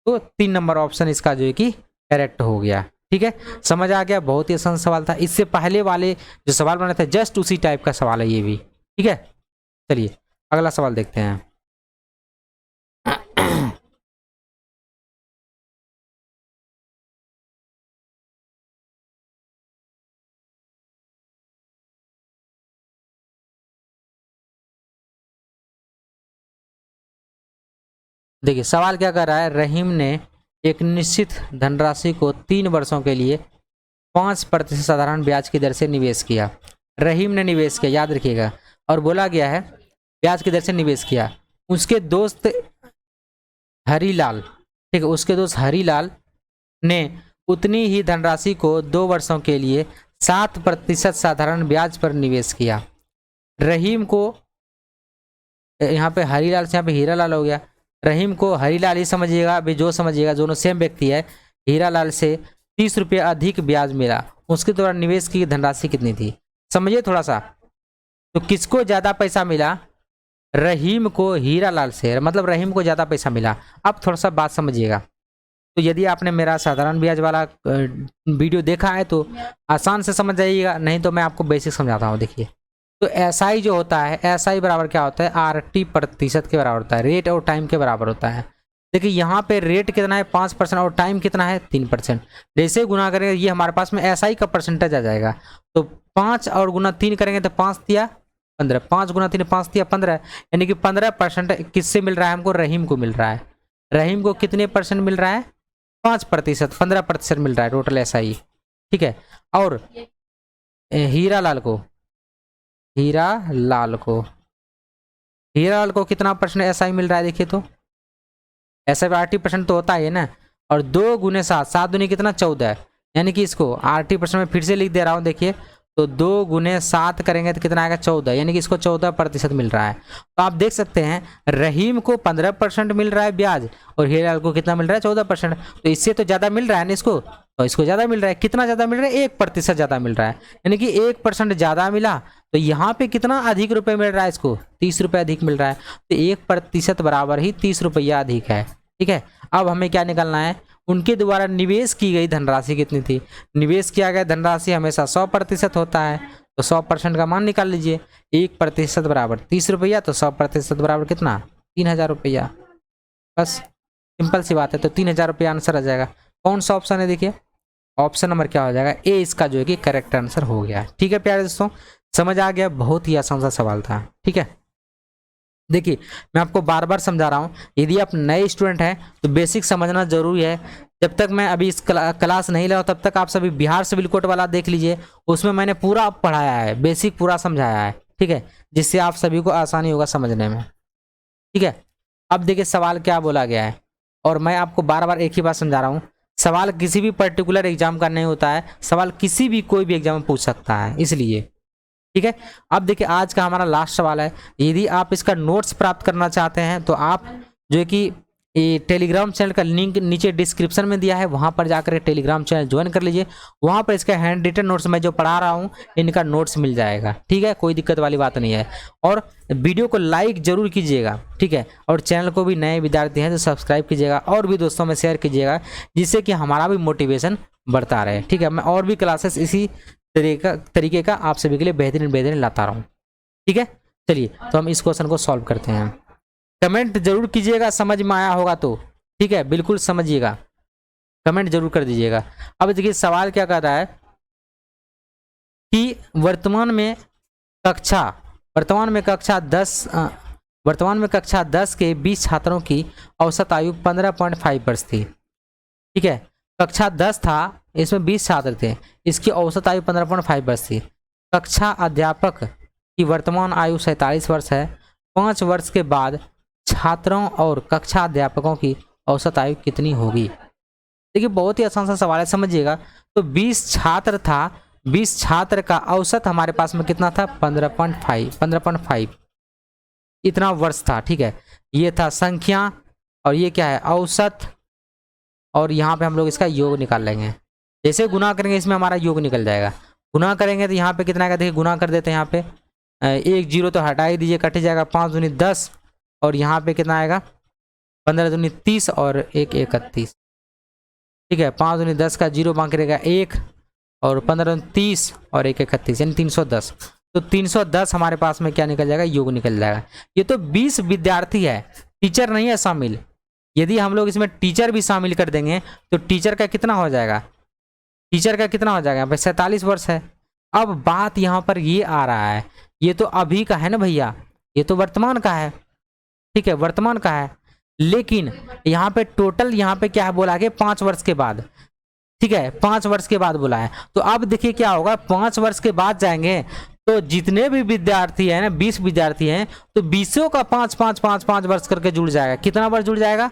तो 3 नंबर ऑप्शन इसका जो है कि करेक्ट हो गया। ठीक है, समझ आ गया, बहुत ही आसान सवाल था। इससे पहले वाले जो सवाल बने थे जस्ट उसी टाइप का सवाल है ये भी। ठीक है, चलिए अगला सवाल देखते हैं। देखिए सवाल क्या कर रहा है, रहीम ने एक निश्चित धनराशि को 3 वर्षों के लिए 5% साधारण ब्याज की दर से निवेश किया। रहीम ने निवेश किया, याद रखिएगा, और बोला गया है ब्याज की दर से निवेश किया। उसके दोस्त हरीलाल, ठीक है, उसके दोस्त हरीलाल ने उतनी ही धनराशि को 2 वर्षों के लिए 7% साधारण ब्याज पर निवेश किया। रहीम को, यहाँ पे हरीलाल से यहाँ पे हीरालाल हो गया, रहीम को हरीलाल ही समझिएगा, अभी जो समझिएगा दोनों सेम व्यक्ति है। हीरालाल से 30 रुपये अधिक ब्याज मिला, उसके द्वारा निवेश की धनराशि कितनी थी, समझिए थोड़ा सा। तो किसको ज़्यादा पैसा मिला, रहीम को हीरालाल से, मतलब रहीम को ज़्यादा पैसा मिला। अब थोड़ा सा बात समझिएगा, तो यदि आपने मेरा साधारण ब्याज वाला वीडियो देखा है तो आसान से समझ जाइएगा, नहीं तो मैं आपको बेसिक समझाता हूँ। देखिए, तो SI जो होता है, SI बराबर क्या होता है, RT प्रतिशत के बराबर होता है, रेट और टाइम के बराबर होता है। देखिए यहाँ पे रेट कितना है 5% और टाइम कितना है 3%। जैसे गुना करेंगे ये हमारे पास में SI का परसेंटेज आ जाएगा, तो 5 और गुना 3 करेंगे तो 5 दिया 15, 5 गुना 3 5 दिया 15, यानी कि 15% किससे मिल रहा है हमको, रहीम को मिल रहा है। रहीम को कितने परसेंट मिल रहा है, 5%, 15% मिल रहा है टोटल SI। ठीक है, और हीरालाल को कितना परसेंट SI मिल रहा है, देखिए तो SI 80% तो होता है ना, और 2 गुने 7, 7 दूनी कितना 14, यानी कि इसको 80% में फिर से लिख दे रहा हूँ। देखिए तो 2 गुने 7 करेंगे तो कितना आएगा 14, यानी कि इसको 14% मिल रहा है। तो आप देख सकते हैं रहीम को 15% मिल रहा है ब्याज और हीरालाल को कितना मिल रहा है 14%, तो इससे तो ज़्यादा मिल रहा है ना इसको, तो इसको ज़्यादा मिल रहा है। कितना ज़्यादा मिल रहा है, 1% ज़्यादा मिल रहा है, यानी कि 1% ज़्यादा मिला, तो यहाँ पे कितना अधिक रुपये मिल रहा है, इसको 30 रुपये अधिक मिल रहा है, तो 1% बराबर ही 30 रुपया अधिक है। ठीक है, अब हमें क्या निकालना है, उनके द्वारा निवेश की गई धनराशि कितनी थी। निवेश किया गया धनराशि हमेशा 100% होता है, तो 100% का मान निकाल लीजिए। 1% बराबर 30 रुपया, तो 100% बराबर कितना 3000 रुपया। बस सिंपल सी बात है, तो 3000 रुपया आंसर आ जाएगा। कौन सा ऑप्शन है, देखिए ऑप्शन नंबर क्या हो जाएगा, ए इसका जो है कि करेक्ट आंसर हो गया। ठीक है प्यारे दोस्तों, समझ आ गया, बहुत ही आसान सा सवाल था। ठीक है, देखिए मैं आपको बार बार समझा रहा हूँ, यदि आप नए स्टूडेंट हैं तो बेसिक समझना जरूरी है। जब तक मैं अभी इस क्लास नहीं लाऊं तब तक आप सभी बिहार सिविल कोड वाला देख लीजिए, उसमें मैंने पूरा पढ़ाया है, बेसिक पूरा समझाया है। ठीक है, जिससे आप सभी को आसानी होगा समझने में। ठीक है, अब देखिए सवाल क्या बोला गया है, और मैं आपको बार बार एक ही बात समझा रहा हूँ, सवाल किसी भी पर्टिकुलर एग्जाम का नहीं होता है, सवाल किसी भी कोई भी एग्जाम में पूछ सकता है, इसलिए। ठीक है, अब देखिए आज का हमारा लास्ट सवाल है, यदि आप इसका नोट्स प्राप्त करना चाहते हैं तो आप जो है कि ये टेलीग्राम चैनल का लिंक नीचे डिस्क्रिप्शन में दिया है, वहां पर जाकर टेलीग्राम चैनल ज्वाइन कर लीजिए। वहां पर इसका हैंड रिटन नोट्स मैं जो पढ़ा रहा हूं इनका नोट्स मिल जाएगा। ठीक है, कोई दिक्कत वाली बात नहीं है। और वीडियो को लाइक जरूर कीजिएगा। ठीक है, और चैनल को भी नए विद्यार्थी हैं तो सब्सक्राइब कीजिएगा और भी दोस्तों में शेयर कीजिएगा, जिससे कि हमारा भी मोटिवेशन बढ़ता रहे। ठीक है, मैं और भी क्लासेस इसी तरीके का आप सभी के लिए बेहतरीन लाता रहा हूँ। ठीक है, चलिए तो हम इस क्वेश्चन को सॉल्व करते हैं। कमेंट जरूर कीजिएगा, समझ में आया होगा तो। ठीक है, बिल्कुल समझिएगा, कमेंट जरूर कर दीजिएगा। अब देखिए सवाल क्या कर रहा है कि वर्तमान में कक्षा 10 के 20 छात्रों की औसत आयु 15.5 वर्ष थी। ठीक है, कक्षा 10 था, इसमें 20 छात्र थे, इसकी औसत आयु 15.5 वर्ष थी। कक्षा अध्यापक की वर्तमान आयु 47 वर्ष है। 5 वर्ष के बाद छात्रों और कक्षा अध्यापकों की औसत आयु कितनी होगी। देखिए बहुत ही आसान सा सवाल है, समझिएगा। तो 20 छात्र था, 20 छात्र का औसत हमारे पास में कितना था, 15.5 इतना वर्ष था। ठीक है, ये था संख्या और ये क्या है, औसत, और यहाँ पे हम लोग इसका योग निकाल लेंगे। जैसे गुना करेंगे इसमें हमारा योग निकल जाएगा। गुना करेंगे तो यहाँ पे कितना आएगा, देखिए गुना कर देते हैं। यहाँ पे 1 0 तो हटा ही दीजिए, कट जाएगा। 5 दूनी 10 और यहाँ पे कितना आएगा, 15 दूनी 30 और 1 31। ठीक है, 5 दूनी 10 का 0 बाकी रहेगा 1 और 15 दूनी 30 और 1 31 यानी 310। तो 310 हमारे पास में क्या निकल जाएगा, योग निकल जाएगा। ये तो 20 विद्यार्थी है, टीचर नहीं है शामिल। यदि हम लोग इसमें टीचर भी शामिल कर देंगे तो टीचर का कितना हो जाएगा, टीचर का कितना हो जाएगा, यहाँ पे 47 वर्ष है। अब बात यहाँ पर ये आ रहा है, ये तो अभी का है ना भैया, ये तो वर्तमान का है। ठीक है, वर्तमान का है, लेकिन यहाँ पे टोटल यहाँ पे क्या है बोला है, 5 वर्ष के बाद। ठीक है, 5 वर्ष के बाद बोला है। तो अब देखिए क्या होगा, 5 वर्ष के बाद जाएंगे तो जितने भी विद्यार्थी हैं ना, 20 विद्यार्थी हैं, तो 20 का 5 वर्ष करके जुड़ जाएगा। कितना वर्ष जुड़ जाएगा,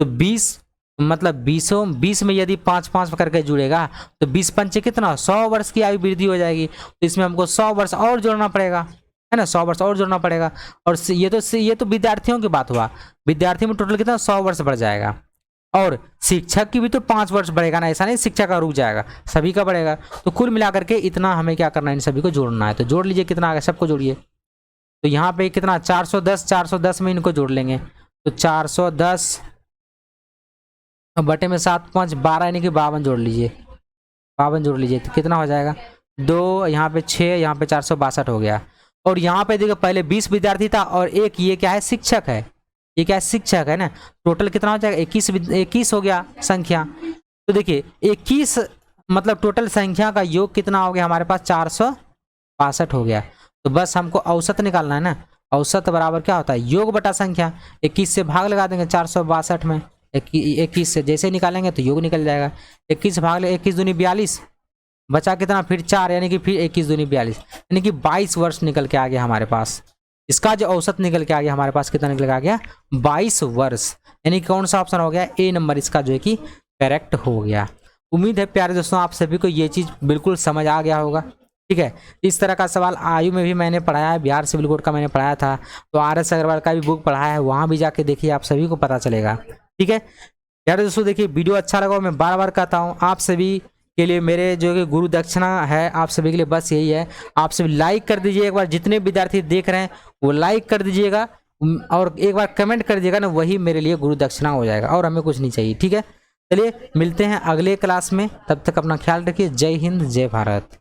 तो 20 मतलब 20 में यदि 5 करके जुड़ेगा तो 20 पंचे कितना, 100 वर्ष की आयु वृद्धि हो जाएगी। तो इसमें हमको 100 वर्ष और जोड़ना पड़ेगा, है ना, 100 वर्ष और जोड़ना पड़ेगा। और ये तो विद्यार्थियों की बात हुआ, विद्यार्थियों में टोटल कितना, 100 वर्ष बढ़ जाएगा। और शिक्षक की भी तो 5 वर्ष बढ़ेगा ना, ऐसा नहीं शिक्षक का रुक जाएगा, सभी का बढ़ेगा। तो कुल मिलाकर के इतना हमें क्या करना है, इन सभी को जोड़ना है। तो जोड़ लीजिए कितना आ गया, सबको जोड़िए। तो यहाँ पे कितना, 410 में इनको जोड़ लेंगे। तो 410 बटे में 7 5 12 यानी कि 52 जोड़ लीजिए, 52 जोड़ लीजिए तो कितना हो जाएगा, 2 यहाँ पे 6, यहाँ पे 462 हो गया। और यहाँ पे देखो पहले 20 विद्यार्थी था और एक ये क्या है, शिक्षक है, ये क्या है, शिक्षक है ना। टोटल कितना हो जाएगा, 21 हो गया संख्या। तो देखिए 21 मतलब टोटल संख्या का योग कितना हो गया हमारे पास, 462 हो गया। तो बस हमको औसत निकालना है ना, औसत बराबर क्या होता है, योग बटा संख्या। 21 से भाग लगा देंगे 462 में, 21 से जैसे निकालेंगे तो योग निकल जाएगा। 21 भाग ले 21 दूनी 42, बचा कितना फिर 4 यानी कि फिर 21 दूनी 42 यानी कि 22 वर्ष निकल के आ गया हमारे पास। इसका जो औसत निकल के आ गया हमारे पास, कितना निकल के आ गया, 22 वर्ष। यानी कौन सा ऑप्शन हो गया, ए नंबर इसका जो है कि करेक्ट हो गया। उम्मीद है प्यारे दोस्तों आप सभी को ये चीज़ बिल्कुल समझ आ गया होगा। ठीक है, इस तरह का सवाल आयु में भी मैंने पढ़ाया है, बिहार सिविल कोड का मैंने पढ़ाया था। तो RS अग्रवाल का भी बुक पढ़ाया है, वहाँ भी जाके देखिए, आप सभी को पता चलेगा। ठीक है प्यारे दोस्तों, देखिए वीडियो अच्छा लगा, मैं बार बार कहता हूँ आप सभी के लिए मेरे जो कि गुरु दक्षिणा है आप सभी के लिए बस यही है, आप सभी लाइक कर दीजिए एक बार, जितने विद्यार्थी देख रहे हैं वो लाइक कर दीजिएगा और एक बार कमेंट कर दीजिएगा ना, वही मेरे लिए गुरु दक्षिणा हो जाएगा और हमें कुछ नहीं चाहिए। ठीक है, चलिए मिलते हैं अगले क्लास में, तब तक अपना ख्याल रखिए। जय हिंद, जय भारत।